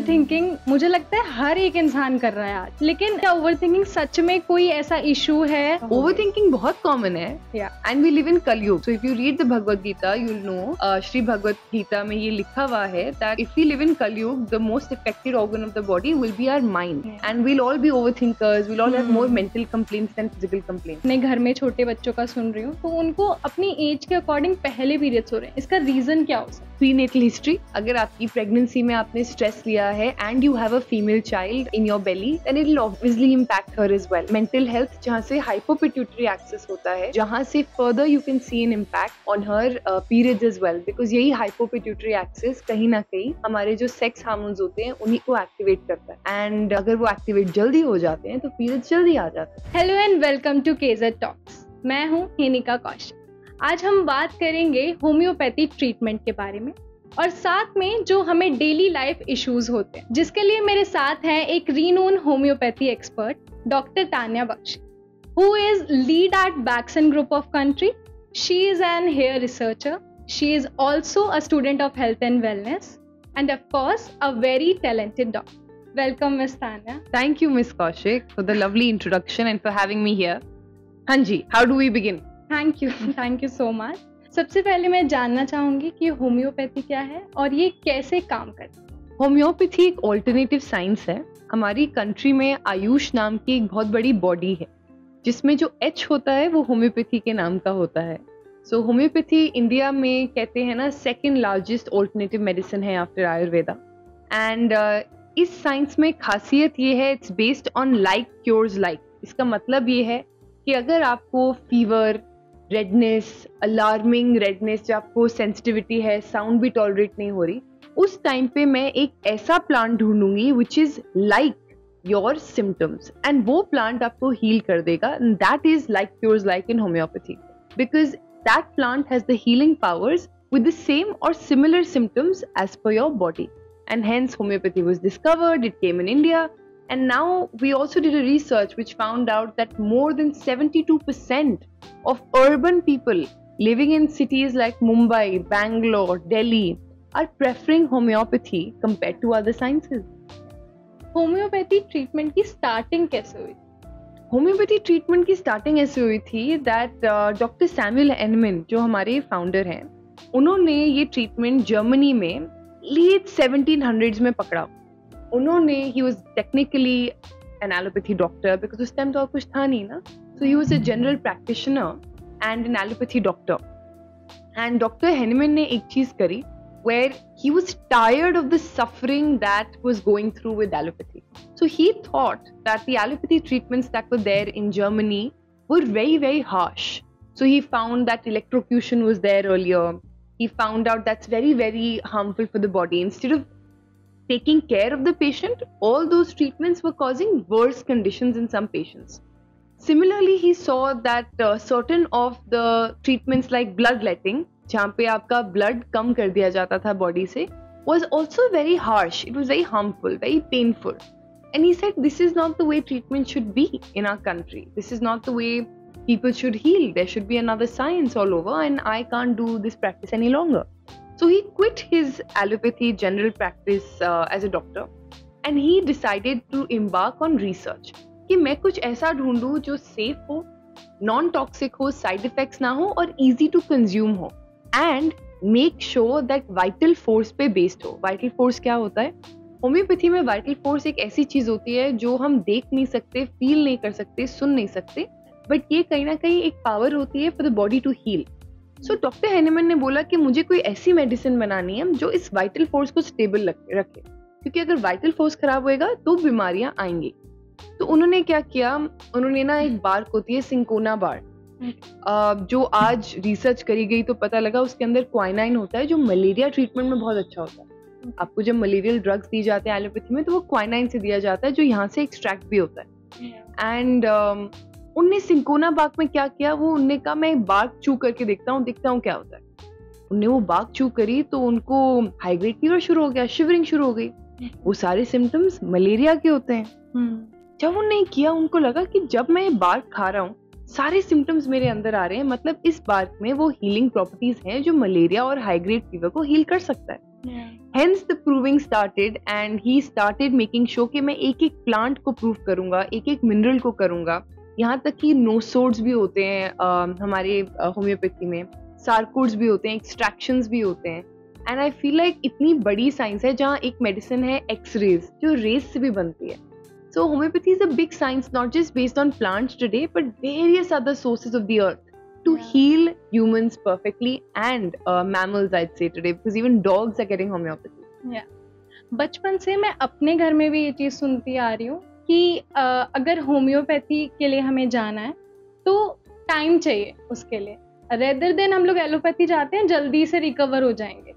Overthinking मुझे लगता है हर एक इंसान कर रहा है आज, लेकिन क्या ओवरथिंकिंग सच में कोई ऐसा इशू है? ओवरथिंकिंग बहुत कॉमन है and we live in Kalyug. So if you read the Bhagavad Gita you will know, Shri Bhagavad Gita में ये लिखा हुआ है that if we live in Kalyug the most affected organ of the body will be our mind and we'll all be overthinkers, we'll all have more mental complaints than physical complaints. मैं घर में छोटे बच्चों का सुन रही हूँ तो उनको अपनी एज के अकॉर्डिंग पहले पीरियड्स हो रहे हैं, इसका रीजन क्या हो सकता है? Prenatal history. अगर आपकी प्रेगनेंसी में आपने स्ट्रेस लिया है and you have a female child in your belly then it will obviously impact her as well. Mental health जहाँ से हाइपोपिट्यूटरी एक्सेस होता है, जहाँ से further you can see an impact on her periods as well, because यही hypopituitary access कहीं ना कहीं हमारे जो सेक्स हार्मोन्स होते हैं उन्हीं को एक्टिवेट करता है एंड अगर वो एक्टिवेट जल्दी हो जाते हैं तो पीरियड्स जल्दी आ जाते हैं. Hello and welcome to KZ talks. मैं हूँ हिनिका कौशिक. आज हम बात करेंगे होम्योपैथी ट्रीटमेंट के बारे में और साथ में जो हमें डेली लाइफ इश्यूज होते हैं, जिसके लिए मेरे साथ हैं एक renowned homeopathy expert doctor Tanya Bakshi, who is lead at Baxen Group of Country. She is an hair researcher. She is also a student of health and wellness and of course a very talented doctor. Welcome Miss Tanya. Thank you Miss Kaushik for the lovely introduction and for having me here. Hanji, how do we begin? Thank you so much. सबसे पहले मैं जानना चाहूंगी कि homeopathy क्या है और ये कैसे काम करती है? होम्योपैथी एक ऑल्टरनेटिव साइंस है. हमारी कंट्री में आयुष नाम की एक बहुत बड़ी बॉडी है जिसमें जो H होता है वो होम्योपैथी के नाम का होता है. सो होम्योपैथी इंडिया में कहते हैं ना सेकेंड लार्जेस्ट ऑल्टरनेटिव मेडिसिन है आफ्टर आयुर्वेदा. एंड इस साइंस में खासियत ये है it's based on like cures like. इसका मतलब ये है कि अगर आपको फीवर, रेडनेस, अलार्मिंग रेडनेस, जो आपको सेंसिटिविटी है, साउंड भी टॉलरेट नहीं हो रही, उस टाइम पे मैं एक ऐसा प्लांट ढूंढूंगी which is like your symptoms and वो प्लांट आपको हील कर देगा. That is like cures like in homeopathy because that plant has the healing powers with the same or similar symptoms as per your body, and hence homeopathy was discovered. It came in India, and now we also did a research which found out that more than 72% of urban people living in cities like Mumbai, Bangalore, Delhi are preferring homeopathy compared to other sciences. Homeopathy treatment की starting कैसे हुई? Homeopathy treatment की starting ऐसे हुई थी that doctor Samuel एनमन जो हमारे founder हैं, उन्होंने ये ट्रीटमेंट जर्मनी में लेट 1700s में पकड़ा. उन्होंने he was technically an allopathy doctor because उस टाइम तो और कुछ था नहीं ना. So he was a general practitioner and an allopathy doctor. And doctor Hahnemann ने एक चीज करी where he was tired of the suffering that was going through with allopathy. So he thought that the allopathy treatments that were there in Germany were very, very harsh. So he found that electrocution was there earlier. He found out that's very, very harmful for the body. Instead of taking care of the patient, all those treatments were causing worse conditions in some patients. Similarly, he saw that certain of the treatments like bloodletting, जहाँ पे आपका blood कम कर दिया जाता था body से, was also very harsh. It was very harmful, very painful. And he said, this is not the way treatment should be in our country. This is not the way people should heal. There should be another science all over and I can't do this practice any longer. So he quit his allopathy general practice as a doctor and he decided to embark on research. कि मैं कुछ ऐसा ढूंढूं जो safe हो, non toxic हो, side effects ना हो और इजी टू कंज्यूम हो and make sure that vital force पे बेस्ड हो. वाइटल फोर्स क्या होता है? होम्योपैथी में वाइटल फोर्स एक ऐसी चीज होती है जो हम देख नहीं सकते, फील नहीं कर सकते, सुन नहीं सकते, बट ये कहीं ना कहीं एक पावर होती है for the body to heal. So doctor Hahnemann ने बोला कि मुझे कोई ऐसी मेडिसिन बनानी है जो इस वाइटल फोर्स को स्टेबल रखे, क्योंकि अगर वाइटल फोर्स खराब होएगा तो बीमारियां आएंगी. तो उन्होंने क्या किया, उन्होंने ना एक बार्क होती है सिंकोना बार्क, जो आज रिसर्च करी गई तो पता लगा उसके अंदर क्वाइनाइन होता है जो मलेरिया ट्रीटमेंट में बहुत अच्छा होता है. आपको जब मलेरियल ड्रग्स दी जाते हैं एलोपैथी में तो वो क्वाइनाइन से दिया जाता है जो यहाँ से एक्सट्रैक्ट भी होता है. एंड उनने सिंकोना बार्क में क्या किया, वो उनने कहा मैं बार्क चू करके देखता हूँ क्या होता है. उनने वो बार्क चू करी तो उनको हाई ग्रेड फीवर शुरू हो गया, शिवरिंग शुरू हो गई. वो सारे सिम्टम्स मलेरिया के होते हैं. जब उन्होंने किया उनको लगा कि जब मैं ये बार्क खा रहा हूँ सारे सिम्टम्स मेरे अंदर आ रहे हैं, मतलब इस बार्क में वो हीलिंग प्रॉपर्टीज हैं जो मलेरिया और हाई ग्रेड फीवर को हील कर सकता है. Hence the proving started and he started making sure कि मैं एक एक प्लांट को प्रूव करूंगा, एक एक मिनरल को करूंगा. यहाँ तक कि नोसोड्स भी होते हैं हमारे होम्योपैथी में, सार्कोड्स भी होते हैं, एक्सट्रैक्शंस भी होते हैं. एंड आई फील लाइक इतनी बड़ी साइंस है जहाँ एक मेडिसिन है एक्स-रेज जो रेज से भी बनती है. So homeopathy is a big science, not just based on plants today, but various other sources of the earth to heal humans perfectly and mammals, I'd say today, because even dogs are getting homeopathy. Yeah. बचपन से मैं अपने घर में भी ये चीज़ सुनती आ रही हूँ कि अगर होम्योपैथी के लिए हमें जाना है तो टाइम चाहिए उसके लिए, रेदर देन हम लोग एलोपैथी जाते हैं जल्दी से रिकवर हो जाएंगे.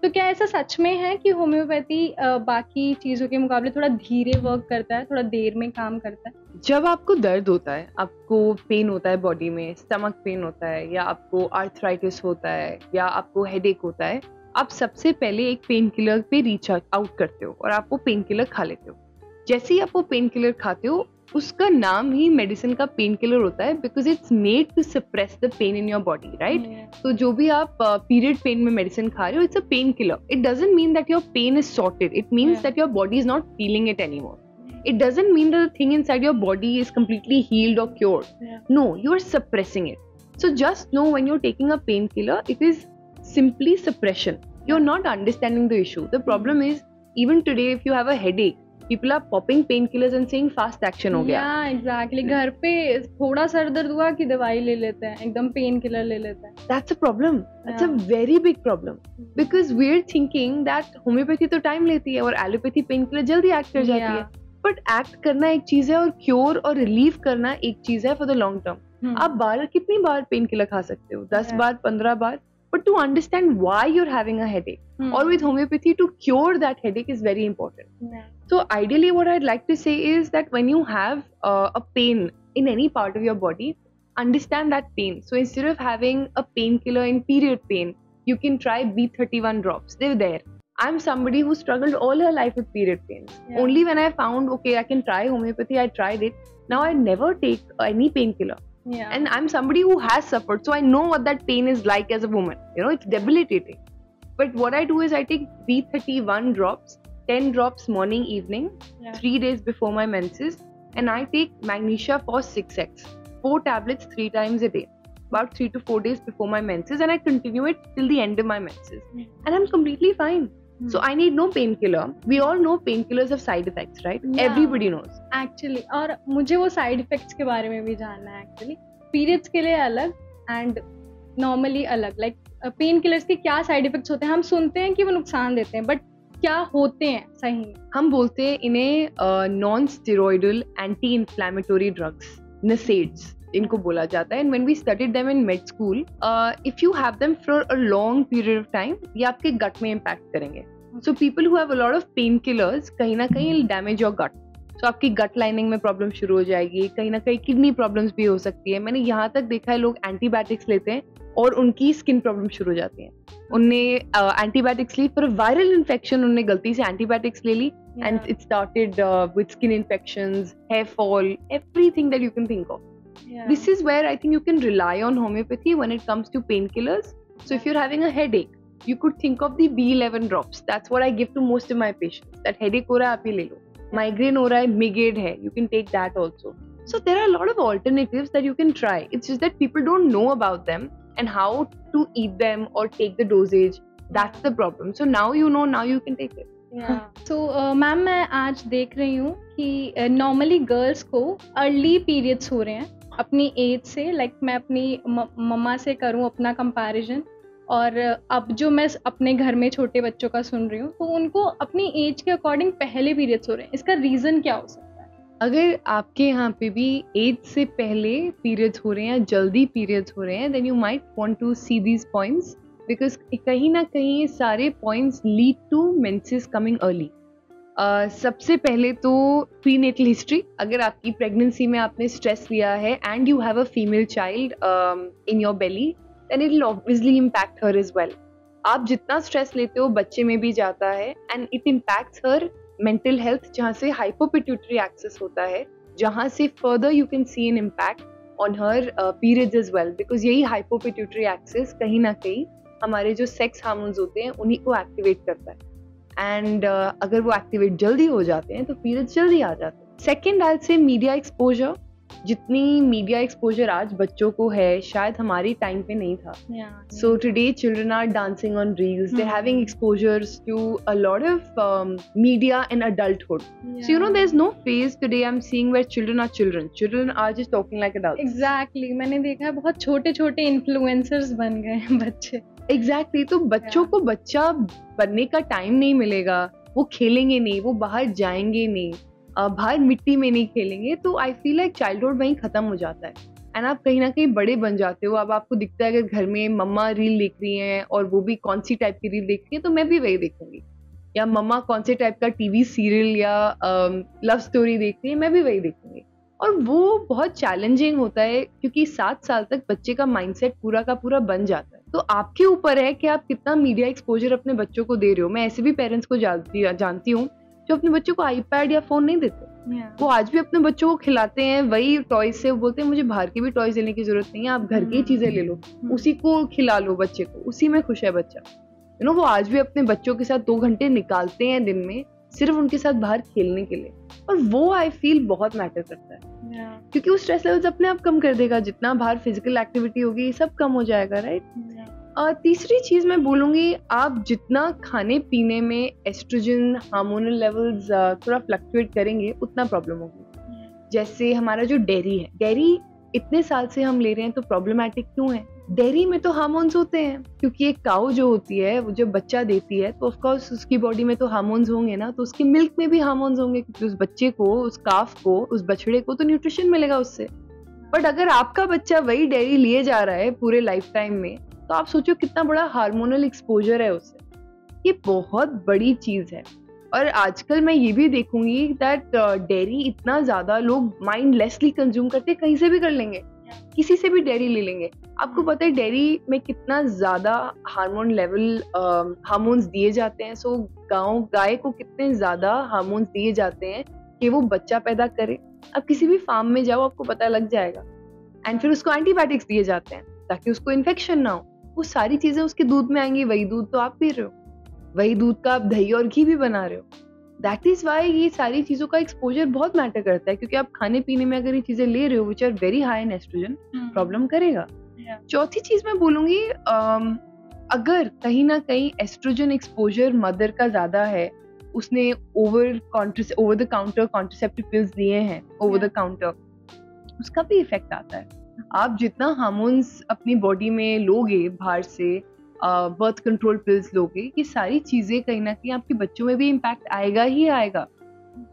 तो क्या ऐसा सच में है कि होम्योपैथी बाकी चीज़ों के मुकाबले थोड़ा धीरे वर्क करता है, थोड़ा देर में काम करता है? जब आपको दर्द होता है, आपको पेन होता है बॉडी में, स्टमक पेन होता है या आपको आर्थराइटिस होता है या आपको हेडेक होता है, आप सबसे पहले एक पेन किलर पे रीच आउट करते हो और आप वो पेन किलर खा लेते हो. जैसे ही आप वो पेन किलर खाते हो, उसका नाम ही मेडिसिन का पेन किलर होता है because it's made to suppress the pain in your body, right? तो जो भी आप पीरियड पेन में मेडिसिन खा रहे हो, it's a pain killer. It doesn't mean that your pain is sorted, it means that your body is not feeling it anymore. It doesn't mean that the thing inside your body is completely healed or cured. No, you are suppressing it. So just know when you're taking a painkiller, it is simply suppression. You're not understanding the issue. The problem is, even today, if you have a headache, people are popping painkillers and saying fast action हो गया. Yeah, exactly. घर पे थोड़ा sir दर्द हुआ कि दवाई ले लेते हैं, एकदम पेन किलर ले लेते हैं. That's a problem. That's a very big problem. Because we're thinking that homeopathy तो टाइम लेती है और allopathy painkiller जल्दी एक्ट कर जाती है. बट एक्ट करना एक चीज है और क्योर और रिलीव करना एक चीज है फॉर द लॉन्ग टर्म. आप कितनी बार पेन किलर खा सकते हो? 10 बार, 15 बार. But to understand why you are having a headache और with homeopathy to cure that headache is very important. So ideally what I like to say is that when you have a pain in any part of your body, understand that pain. So instead of having a painkiller in period pain, you can try B31 drops. They're there. I'm somebody who struggled all her life with period pains. Only when I found, okay, I can try homeopathy, I tried it. Now I never take any painkiller. And I'm somebody who has suffered, so I know what that pain is like as a woman. You know, it's debilitating. But what I do is I take B31 drops, 10 drops morning, evening, 3 days before my menses. And I take Magnesia for 6x, 4 tablets 3 times a day. About 3 to 4 days before my menses, and I continue it till the end of my menses. And I'm completely fine. So I need no painkiller. We all know painkillers have side effects, right? Everybody knows. Actually, और मुझे वो side effects के बारे में भी जानना है actually. Periods के लिए अलग एंड नॉर्मली अलग. लाइक पेन किलर्स के क्या साइड इफेक्ट्स होते हैं? हम सुनते हैं कि वो नुकसान देते हैं, बट क्या होते हैं सही में? हम बोलते हैं इन्हें non steroidal anti inflammatory drugs, NSAIDs इनको बोला जाता है. And when we studied them in med school, if you have them for a long period of time, ये आपके गट में इम्पैक्ट करेंगे. So people who have a lot of pain killers, कहीं ना कहीं डैमेज योर गट. सो आपकी गट lining में problem शुरू हो जाएगी, कहीं ना कहीं किडनी प्रॉब्लम्स भी हो सकती है. मैंने यहाँ तक देखा है लोग एंटीबायोटिक्स लेते हैं और उनकी स्किन प्रॉब्लम शुरू हो जाती है. उनने एंटीबायोटिक्स ली फॉर वायरल इन्फेक्शन, उन्होंने गलती से एंटीबायोटिक्स ले ली and it started with skin infections, hair fall, everything that you can think of. This is where I think you can rely on homeopathy when it comes to painkillers. So if you're having a headache, you could think of the B11 drops. That's what I give to most of my patients. That headache ho raha hai, aap ye le lo. Migraine ho raha hai, Migade hai. You can take that also. So there are a lot of alternatives that you can try. It's just that people don't know about them and how to eat them or take the dosage. That's the problem. So now you know, now you can take it. So ma'am मैं आज देख रही हूँ कि normally girls को early periods हो रहे हैं अपनी एज से. लाइक मैं अपनी मम्मा से करूँ अपना कंपैरिजन, और अब जो मैं अपने घर में छोटे बच्चों का सुन रही हूँ, तो उनको अपनी एज के अकॉर्डिंग पहले पीरियड्स हो रहे हैं. इसका रीज़न क्या हो सकता है? अगर आपके यहाँ पे भी एज से पहले पीरियड्स हो रहे हैं या जल्दी पीरियड्स हो रहे हैं, then you might want to see these points, because कहीं ना कहीं ये सारे points lead to menses coming early. सबसे पहले तो प्रीनेटल हिस्ट्री. अगर आपकी प्रेगनेंसी में आपने स्ट्रेस लिया है and you have a female child in your belly, then it will obviously impact her as well. आप जितना स्ट्रेस लेते हो बच्चे में भी जाता है and it impacts her mental health, जहाँ से हाइपोपिट्यूटरी एक्सेस होता है, जहाँ से further you can see an impact on her periods as well, because यही हाइपोपिट्यूटरी एक्सेस कहीं ना कहीं हमारे जो सेक्स हार्मोन्स होते हैं उन्हीं को एक्टिवेट करता है, एंड अगर वो एक्टिवेट जल्दी हो जाते हैं तो पीरियड्स जल्दी आ जाते हैं। सेकेंड आई से मीडिया एक्सपोजर। जितनी मीडिया एक्सपोजर आज बच्चों को है शायद हमारी टाइम पे नहीं था। So today children are dancing on reels, they having exposures to a lot of media in adulthood. So you know there's no phase today I'm seeing where children are just talking like adults. Exactly, मैंने देखा है बहुत छोटे छोटे influencers बन गए हैं बच्चे। Exactly, तो बच्चों को बच्चा बनने का टाइम नहीं मिलेगा, वो खेलेंगे नहीं, वो बाहर जाएंगे नहीं, बाहर मिट्टी में नहीं खेलेंगे, तो आई फील लाइक चाइल्डहुड वहीं खत्म हो जाता है एंड आप कहीं ना कहीं बड़े बन जाते हो। अब आपको दिखता है अगर घर में मम्मा रील देख रही हैं और वो भी कौन सी टाइप की रील देख रही है तो मैं भी वही देखूंगी, या मम्मा कौन से टाइप का टीवी सीरियल या लव स्टोरी देख रही है मैं भी वही देखूंगी। और वो बहुत चैलेंजिंग होता है क्योंकि 7 साल तक बच्चे का माइंडसेट पूरा का पूरा बन जाता है। तो आपके ऊपर है कि आप कितना मीडिया एक्सपोजर अपने बच्चों को दे रहे हो। मैं ऐसे भी पेरेंट्स को जानती हूँ जो अपने बच्चों को आईपैड या फोन नहीं देते। वो आज भी अपने बच्चों को खिलाते हैं वही टॉयज से, वो बोलते हैं मुझे बाहर के भी टॉयज लेने की जरूरत नहीं है, आप घर की चीजें ले लो, उसी को खिला लो बच्चे को, उसी में खुश है बच्चा। यू नो वो आज भी अपने बच्चों के साथ 2 घंटे निकालते हैं दिन में सिर्फ उनके साथ बाहर खेलने के लिए, और वो आई फील बहुत मैटर करता है क्योंकि वो स्ट्रेस लेवल्स अपने आप कम कर देगा। जितना बाहर फिजिकल एक्टिविटी होगी ये सब कम हो जाएगा, राइट। तीसरी चीज मैं बोलूंगी, आप जितना खाने पीने में एस्ट्रोजन हार्मोनल लेवल्स थोड़ा फ्लक्चुएट करेंगे उतना प्रॉब्लम होगी। जैसे हमारा जो डेयरी इतने साल से हम ले रहे हैं तो प्रॉब्लमेटिक क्यों है? डेयरी में तो हार्मोन्स होते हैं क्योंकि एक काऊ जो होती है वो जब बच्चा देती है तो ऑफकोर्स उसकी बॉडी में तो हार्मोन्स होंगे ना, तो उसकी मिल्क में भी हार्मोन्स होंगे क्योंकि उस बच्चे को, उस काफ को, उस बछड़े को तो न्यूट्रिशन मिलेगा उससे। बट अगर आपका बच्चा वही डेयरी लिए जा रहा है पूरे लाइफ टाइम में तो आप सोचो कितना बड़ा हार्मोनल एक्सपोजर है उससे। ये बहुत बड़ी चीज है। और आजकल मैं ये भी देखूंगी दैट डेयरी इतना ज्यादा लोग माइंडलेसली कंज्यूम करते, कहीं से भी कर लेंगे, किसी से भी डेयरी ले लेंगे। आपको पता है डेयरी में कितना ज्यादा हार्मोन लेवल हार्मोन्स दिए जाते हैं। सो गाय को कितने ज्यादा हार्मोन्स दिए जाते हैं कि वो बच्चा पैदा करे। अब किसी भी फार्म में जाओ आपको पता लग जाएगा। एंड फिर उसको एंटीबायोटिक्स दिए जाते हैं ताकि उसको इन्फेक्शन ना हो। वो सारी चीजें उसके दूध में आएंगी, वही दूध तो आप पी रहे हो, वही दूध का आप दही और घी भी बना रहे हो। दैट इज वाई ये सारी चीजों का एक्सपोजर बहुत मैटर करता है क्योंकि आप खाने पीने में अगर ये चीजें ले रहे हो which are very high in oestrogen, problem करेगा। चौथी चीज मैं बोलूंगी, अगर कहीं ना कहीं एस्ट्रोजन एक्सपोजर मदर का ज्यादा है, उसने over the counter contraceptive pills लिए हैं ओवर द काउंटर, उसका भी इफेक्ट आता है। आप जितना हार्मोन्स अपनी बॉडी में लोगे बाहर से, बर्थ कंट्रोल पिल्स लोगे, ये सारी चीजें कहीं ना कहीं आपके बच्चों में भी इम्पैक्ट आएगा ही आएगा।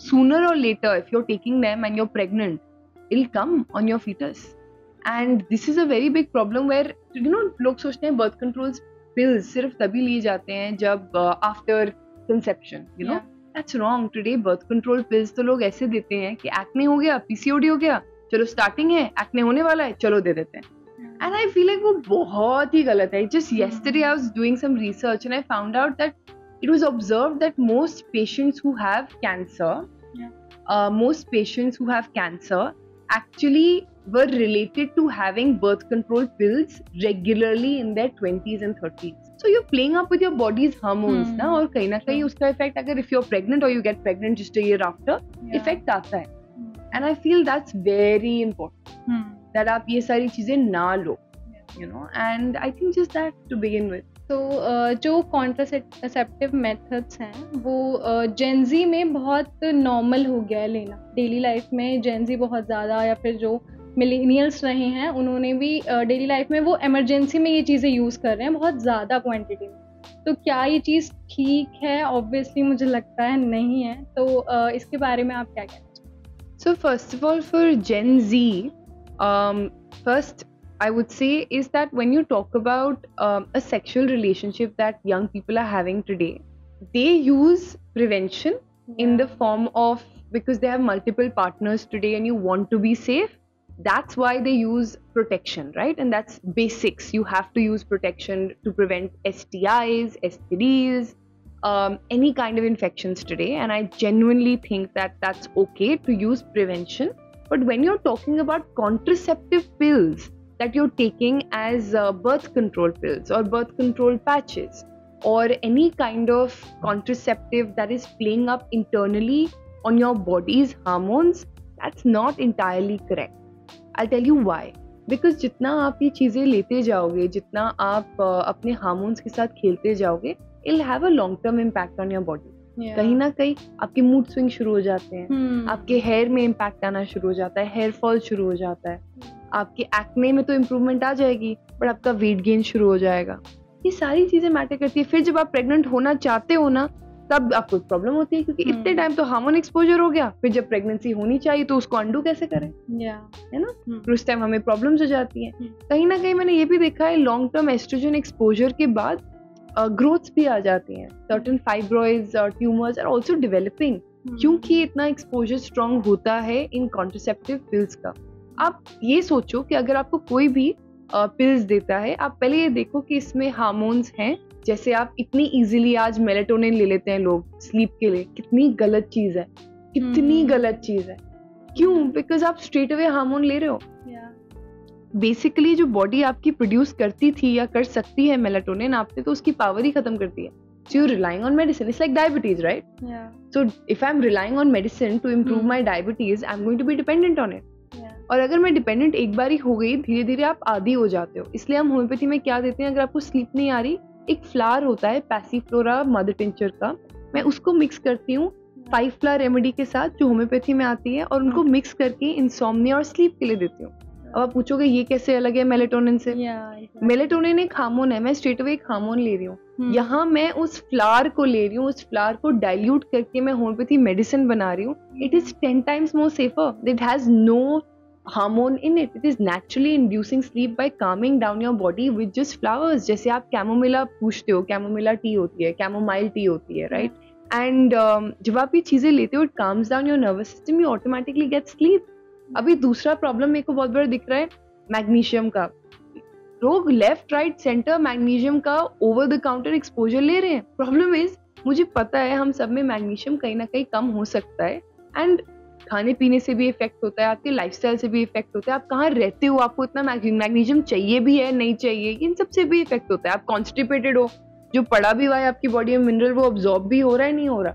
सूनर और later if you are taking them and you are pregnant, it will come on your foetus and this is a very big problem where you know लोग सोचते हैं बर्थ कंट्रोल पिल्स सिर्फ तभी लिए जाते हैं जब after conception, you know that's wrong. Today birth control pills तो लोग ऐसे देते हैं कि एक्ने हो गया, पीसीओडी हो गया, चलो स्टार्टिंग है, एक्ने होने वाला है, चलो दे देते हैं। And I feel like वो बहुत ही गलत है। Just yesterday I was doing some research and I found out that it was observed that most patients who have cancer, actually were related to having birth control pills regularly in their 20s and 30s. So you're playing up with your body's hormones ना, और कहीं ना कहीं उसका effect अगर if you're pregnant or you get pregnant just a year after, effect आता है। And I feel that's very important. that आप ये सारी चीजें ना लो, you know, and I think just that to begin with. तो जो कॉन्ट्रासेप्टिव मेथड्स हैं वो जेनजी में बहुत नॉर्मल हो गया है लेना डेली लाइफ में। जेनजी बहुत ज़्यादा, या फिर जो मिलेनियल्स रहे हैं उन्होंने भी डेली लाइफ में वो इमरजेंसी में ये चीज़ें यूज़ कर रहे हैं बहुत ज़्यादा क्वांटिटी में। तो क्या ये चीज़ ठीक है? ऑब्वियसली मुझे लगता है नहीं है। तो इसके बारे में आप क्या कहना चाहते हैं? So first of all, for Gen Z, first I would say is that when you talk about a sexual relationship that young people are having today, they use prevention in the form of, because they have multiple partners today and you want to be safe, that's why they use protection, right? And that's basics. You have to use protection to prevent STIs, STDs, any kind of infections today, and I genuinely think that that's okay to use prevention. But when you're talking about contraceptive pills, that you're taking as birth control pills or birth control patches or any kind of contraceptive that is playing up internally on your body's hormones, that's not entirely correct. I'll tell you why. Because जितना आप ये चीज़ें लेते जाओगे, जितना आप अपने hormones के साथ खेलते जाओगे, it'll have a long term impact on your body. कहीं ना कहीं आपके मूड स्विंग शुरू हो जाते हैं, आपके हेयर में इम्पैक्ट आना शुरू हो जाता है, हेयर फॉल शुरू हो जाता है, आपके एक्ने में तो इम्प्रूवमेंट आ जाएगी बट आपका वेट गेन शुरू हो जाएगा. ये सारी चीजें मैटर करती है. फिर जब आप प्रेग्नेंट होना चाहते हो ना, तब आपको प्रॉब्लम होती है क्योंकि इतने टाइम तो हार्मोन एक्सपोजर हो गया. फिर जब प्रेगनेंसी होनी चाहिए तो उसको अंडू कैसे करें, है ना. फिर उस टाइम हमें प्रॉब्लम्स हो जाती हैं. कहीं ना कहीं मैंने ये भी देखा है लॉन्ग टर्म एस्ट्रोजन एक्सपोजर के बाद ग्रोथ्स भी आ जाती हैं. सर्टेन फाइब्रॉइड्स और ट्यूमर्स आर आल्सो डेवलपिंग क्योंकि इतना एक्सपोजर स्ट्रांग होता है इन कॉन्ट्रासेप्टिव पिल्स का. आप ये सोचो कि अगर आपको कोई भी पिल्स देता है, आप पहले ये देखो कि इसमें हार्मोन्स हैं. जैसे आप इतनी इजीली आज मेलेटोनिन ले लेते हैं लोग स्लीप के लिए, कितनी गलत चीज है, कितनी गलत चीज है. क्यों? बिकॉज आप स्ट्रेट अवे हार्मोन ले रहे हो. बेसिकली जो बॉडी आपकी प्रोड्यूस करती थी या कर सकती है मेलेटोनिन, आपने तो उसकी पावर ही खत्म कर दी है. So you're relying on medicine. It's like diabetes, right? Yeah. So if I'm relying on medicine to improve my diabetes, I'm going to be dependent on it. Yeah. और अगर मैं डिपेंडेंट एक बार ही हो गई, धीरे धीरे आप आदी हो जाते हो. इसलिए हम होम्योपैथी में क्या देते हैं, अगर आपको स्लीप नहीं आ रही, एक फ्लावर होता है पैसिफ्लोरा मदर टिंचर का, मैं उसको मिक्स करती हूँ 5 फ्लावर रेमेडी के साथ जो होम्योपैथी में आती है, और उनको मिक्स करके इंसोम्निया और स्लीप के लिए देती हूँ. अब आप पूछोगे ये कैसे अलग है मेलेटोनिन से? मेलेटोनिन एक हार्मोन है, मैं स्ट्रेट अवे एक हार्मोन ले रही हूँ. यहाँ मैं उस फ्लावर को ले रही हूँ, उस फ्लावर को डाइल्यूट करके मैं होम्योपैथी मेडिसिन बना रही हूँ. It is 10 times more safer. It has no hormone in it. It is naturally inducing sleep by calming down your body with just flowers. जैसे आप कैमोमिला पूछते हो, कैमोमिला टी होती है, कैमोमाइल टी होती है, राइट? एंड जब आप ये चीजें लेते हो, it calms down your nervous system, you automatically get sleep. अभी दूसरा प्रॉब्लम मेरे को बहुत बड़ा दिख रहा है मैग्नीशियम का. लोग लेफ्ट राइट सेंटर मैग्नीशियम का ओवर द काउंटर एक्सपोजर ले रहे हैं. प्रॉब्लम इज, मुझे पता है हम सब में मैग्नीशियम कहीं ना कहीं कम हो सकता है, एंड खाने पीने से भी इफेक्ट होता है, आपके लाइफस्टाइल से भी इफेक्ट होता है, आप कहाँ रहते हो, आपको इतना मैग्नीशियम चाहिए भी है नहीं चाहिए, इन सबसे भी इफेक्ट होता है. आप कॉन्स्टिपेटेड हो, जो पड़ा भी हुआ है आपकी बॉडी में मिनरल, वो अब्सॉर्ब भी हो रहा है नहीं हो रहा.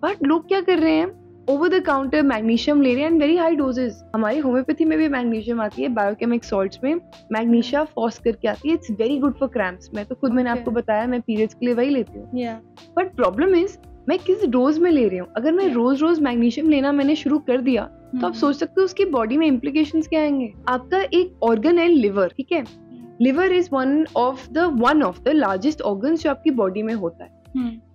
बट लोग क्या कर रहे हैं, ओवर द काउंटर मैग्नीशियम ले रहे हैं, एंड वेरी हाई डोजेस. हमारी होम्योपैथी में भी मैग्नीशियम आती है, बायोकेमिक सॉल्ट्स में मैग्नीशिया फॉस करके आती है. It's very good for cramps. मैं तो खुद मैंने आपको बताया, मैं पीरियड्स के लिए वही लेती हूँ. बट प्रॉब्लम इज, मैं किस डोज में ले रही हूँ. अगर मैं रोज रोज मैग्नीशियम लेना मैंने शुरू कर दिया, तो आप सोच सकते हो उसकी बॉडी में इम्प्लीकेशंस क्या आएंगे. आपका एक ऑर्गन है लिवर, ठीक है. Liver is one of the largest organs जो आपकी बॉडी में होता है.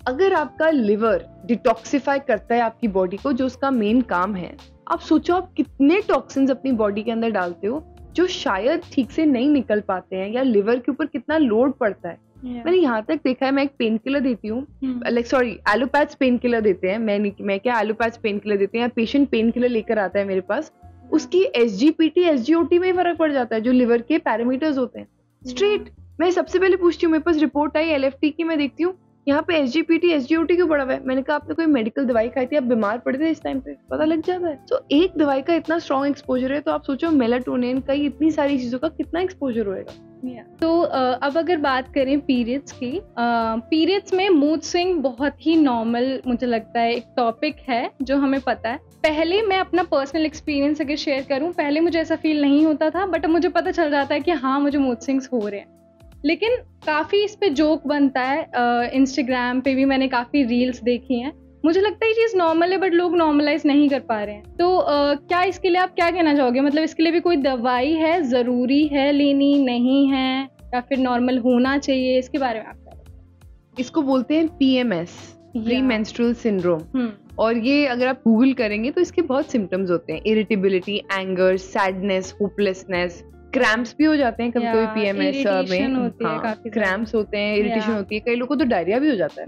अगर आपका लिवर डिटॉक्सिफाई करता है आपकी बॉडी को, जो उसका मेन काम है, आप सोचो आप कितने टॉक्सिन्स अपनी बॉडी के अंदर डालते हो जो शायद ठीक से नहीं निकल पाते हैं, या लिवर के ऊपर कितना लोड पड़ता है. मैंने यहाँ तक देखा है, मैं एक पेन किलर देती हूँ, एलोपैथ पेन किलर देते हैं, मैं क्या एलोपैथ पेन किलर देते हैं, पेशेंट पेन किलर लेकर आता है मेरे पास, उसकी SGPT SGOT में फर्क पड़ जाता है, जो लिवर के पैरामीटर्स होते हैं. स्ट्रेट मैं सबसे पहले पूछती हूँ, मेरे पास रिपोर्ट आई LFT की, मैं देखती हूँ यहाँ पे SGPT SGOT क्यों बढ़ा हुआ है. मैंने कहा आपने कोई मेडिकल दवाई खाई थी, आप बीमार पड़े थे इस टाइम पे, पता लग जाता है. तो एक दवाई का इतना स्ट्रॉन्ग एक्सपोजर है, तो आप सोचो मेलाटोनिन का इतनी सारी चीजों का कितना एक्सपोजर होएगा. तो अब अगर बात करें पीरियड्स की, पीरियड्स में मूड स्विंग बहुत ही नॉर्मल मुझे लगता है एक टॉपिक है जो हमें पता है. पहले मैं अपना पर्सनल एक्सपीरियंस अगर शेयर करूं, पहले मुझे ऐसा फील नहीं होता था, बट अब मुझे पता चल जाता है कि हाँ मुझे मूड स्विंग्स हो रहे हैं. लेकिन काफ़ी इस पे जोक बनता है, इंस्टाग्राम पे भी मैंने काफ़ी रील्स देखी हैं. मुझे लगता है ये चीज़ नॉर्मल है, बट लोग नॉर्मलाइज नहीं कर पा रहे हैं. तो क्या इसके लिए आप क्या कहना चाहोगे? मतलब इसके लिए भी कोई दवाई है, ज़रूरी है लेनी, नहीं है, या फिर नॉर्मल होना चाहिए? इसके बारे में आप क्या बताएं? इसको बोलते हैं PMS, प्री मेंस्ट्रुअल सिंड्रोम. और ये अगर आप गूगल करेंगे तो इसके बहुत सिम्टम्स होते हैं. Irritability, anger, sadness, hopelessness, cramps भी हो जाते हैं कभी कभी PMS में. क्रैम्प्स होते हैं, इरिटेशन होती है, कई लोगों को तो डायरिया भी हो जाता है.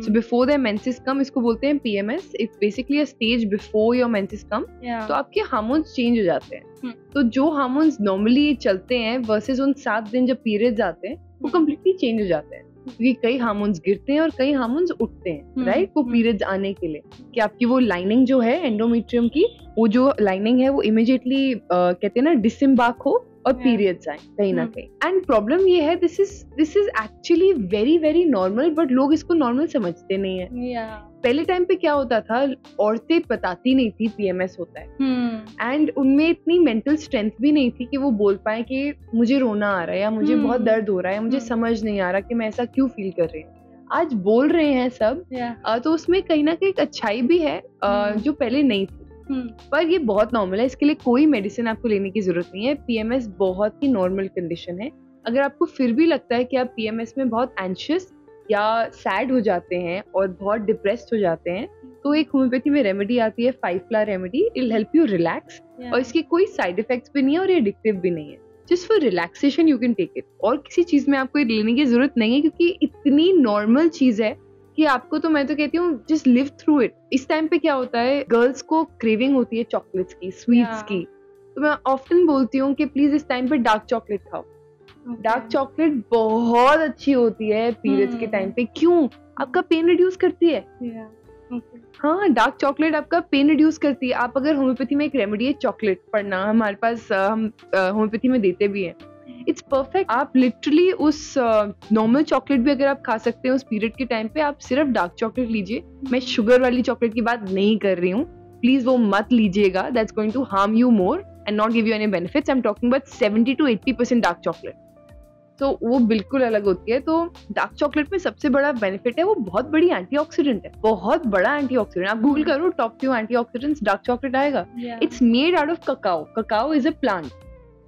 So before the menses come, इसको बोलते हैं PMS. It's basically a stage before your menses come. तो आपके हार्मोन्स चेंज हो जाते हैं. तो जो हार्मोन्स नॉर्मली चलते हैं वर्सेस उन 7 दिन जब पीरियड्स आते हैं, वो कम्प्लीटली चेंज हो जाते हैं. क्योंकि कई हार्मोन्स गिरते हैं और कई हार्मोन्स उठते हैं, राइट, वो पीरियड्स आने के लिए. कि आपकी वो लाइनिंग जो है एंडोमेट्रियम की, वो जो लाइनिंग है वो इमीडिएटली कहते हैं ना डिसइम्बार्क हो, और पीरियड्स आए कहीं ना कहीं। एंड प्रॉब्लम ये है, this is actually very very normal, but लोग इसको नॉर्मल समझते नहीं है। पहले टाइम पे क्या होता था, औरतें बताती नहीं थी पीएमएस होता है, एंड उनमें इतनी मेंटल स्ट्रेंथ भी नहीं थी कि वो बोल पाए कि मुझे रोना आ रहा है या मुझे बहुत दर्द हो रहा है, मुझे समझ नहीं आ रहा कि मैं ऐसा क्यों फील कर रही हूँ। आज बोल रहे हैं सब, तो उसमें कहीं ना कहीं एक अच्छाई भी है जो पहले नहीं थी। पर ये बहुत नॉर्मल है, इसके लिए कोई मेडिसिन आपको लेने की जरूरत नहीं है। पीएमएस बहुत ही नॉर्मल कंडीशन है। अगर आपको फिर भी लगता है कि आप पीएमएस में बहुत एंशियस या सैड हो जाते हैं और बहुत डिप्रेस्ड हो जाते हैं, तो एक होम्योपैथी में रेमेडी आती है 5 flower remedy. It will help you relax, और इसके कोई साइड इफेक्ट्स भी नहीं है और ये एडिक्टिव भी नहीं है। Just for relaxation you can take it, और किसी चीज में आपको लेने की जरूरत नहीं है, क्योंकि इतनी नॉर्मल चीज है कि आपको, तो मैं तो कहती हूँ जस्ट लिव थ्रू इट। इस टाइम पे क्या होता है, गर्ल्स को क्रेविंग होती है चॉकलेट्स की, स्वीट्स की, तो मैं ऑफ्टन बोलती हूँ कि प्लीज इस टाइम पे डार्क चॉकलेट खाओ। डार्क चॉकलेट बहुत अच्छी होती है पीरियड्स के टाइम पे। क्यों? आपका पेन रिड्यूस करती है। हाँ, डार्क चॉकलेट आपका पेन रिड्यूस करती है। आप अगर होम्योपैथी में एक रेमेडी है चॉकलेट पढ़ना, हमारे पास हम होम्योपैथी में देते भी हैं, इट्स परफेक्ट। आप लिटरली उस नॉर्मल चॉकलेट भी अगर आप खा सकते हैं उस पीरियड के टाइम पे, आप सिर्फ डार्क चॉकलेट लीजिए। मैं शुगर वाली चॉकलेट की बात नहीं कर रही हूँ, प्लीज वो मत लीजिएगा, that's going to harm you more and not give you any benefits. I am talking about 70 to 80% dark chocolate, तो वो बिल्कुल अलग होती है। तो डार्क चॉकलेट में सबसे बड़ा बेनिफिट है, वो बहुत बड़ी एंटीऑक्सीडेंट है, बहुत बड़ा एंटीऑक्सीडेंट। आप गूगल करो टॉप 2 एंटीऑक्सीडेंट्स, डार्क चॉकलेट आएगा। It's made out of cacao. Cacao is a plant,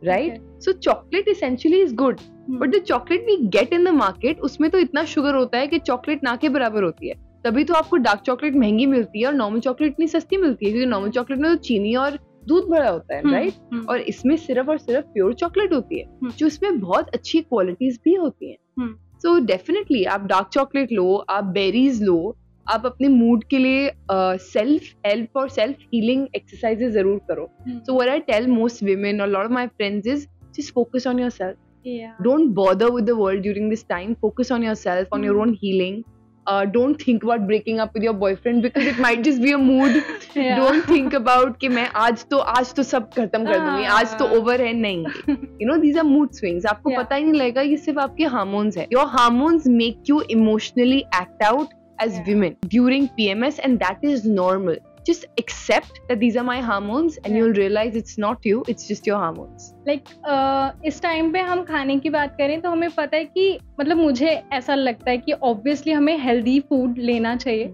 right? So chocolate essentially is good, but the chocolate we get in the market, उसमें तो इतना शुगर होता है कि चॉकलेट ना के बराबर होती है। तभी तो आपको डार्क चॉकलेट महंगी मिलती है और नॉर्मल चॉकलेट इतनी सस्ती मिलती है, क्योंकि नॉर्मल चॉकलेट में तो चीनी और दूध भरा होता है, राइट? और इसमें सिर्फ और सिर्फ प्योर चॉकलेट होती है, जो इसमें बहुत अच्छी क्वालिटीज भी होती हैं। सो डेफिनेटली आप डार्क चॉकलेट लो, आप बेरीज लो, आप अपने मूड के लिए सेल्फ हेल्प और सेल्फ हीलिंग एक्सरसाइजेज जरूर करो। So what I tell most women or a lot of my friends is just focus on yourself. Don't bother with the world during this time. Focus on yourself, on your own healing. Don't think about breaking up with your boyfriend because it might just be a mood. Don't think about कि मैं आज तो सब खत्म कर दूंगी, आज तो ओवर है, नहीं। You know, these are mood swings. आपको पता ही नहीं लगेगा, ये सिर्फ आपके हार्मोन्स है। Your hormones make you emotionally act out as women during PMS, and that is normal. Just accept that these are my hormones and you'll realize it's not you, it's just your hormones. Like इस time पे हम खाने की बात करें तो हमें पता है कि मतलब मुझे ऐसा लगता है कि obviously हमें healthy food लेना चाहिए,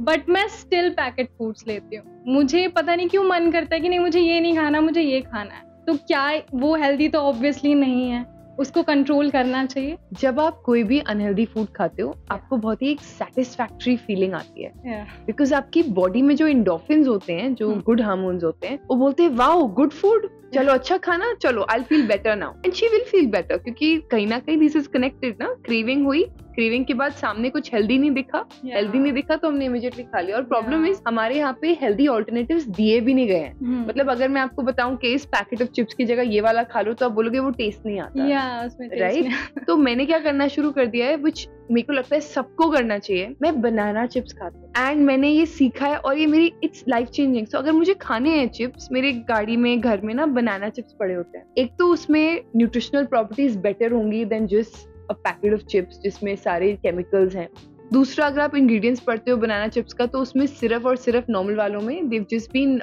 बट मैं स्टिल पैकेट फूड्स लेती हूँ। मुझे पता नहीं क्यों मन करता है कि नहीं मुझे ये नहीं खाना, मुझे ये खाना है। तो क्या वो हेल्दी तो ऑब्वियसली नहीं है, उसको कंट्रोल करना चाहिए। जब आप कोई भी अनहेल्दी फूड खाते हो, आपको बहुत ही एक सेटिस्फैक्टरी फीलिंग आती है, बिकॉज आपकी बॉडी में जो एंडोर्फिन्स होते हैं, जो गुड हार्मोन्स होते हैं, वो बोलते हैं वाओ गुड फूड, चलो अच्छा खाना, चलो I feel better now, and she will feel better, क्योंकि कहीं ना कहीं दिस इज कनेक्टेड ना। क्रेविंग हुई, क्रेविंग के बाद सामने कुछ हेल्दी नहीं दिखा, हेल्दी नहीं दिखा तो हमने इमीडिएटली खा लिया। और प्रॉब्लम इज हमारे यहाँ पे हेल्दी ऑल्टरनेटिव्स दिए भी नहीं गए हैं। मतलब अगर मैं आपको बताऊं कि इस पैकेट ऑफ चिप्स की जगह ये वाला खा लो, तो आप बोलोगे वो टेस्ट नहीं आता, राइट? तो मैंने क्या करना शुरू कर दिया है, विच मेरे को लगता है सबको करना चाहिए। मैं बनाना चिप्स खाती हूँ, एंड मैंने ये सीखा है और ये मेरी इट्स लाइफ चेंजिंग। सो अगर मुझे खाने हैं चिप्स, मेरे गाड़ी में घर में ना बनाना चिप्स पड़े होते हैं। एक तो उसमें न्यूट्रिशनल प्रॉपर्टीज बेटर होंगी then just a packet of chips जिसमें सारे केमिकल्स हैं। दूसरा, अगर आप इंग्रेडिएंट्स पढ़ते हो बनाना चिप्स का, तो उसमें सिर्फ और सिर्फ नॉर्मल वालों में they've just been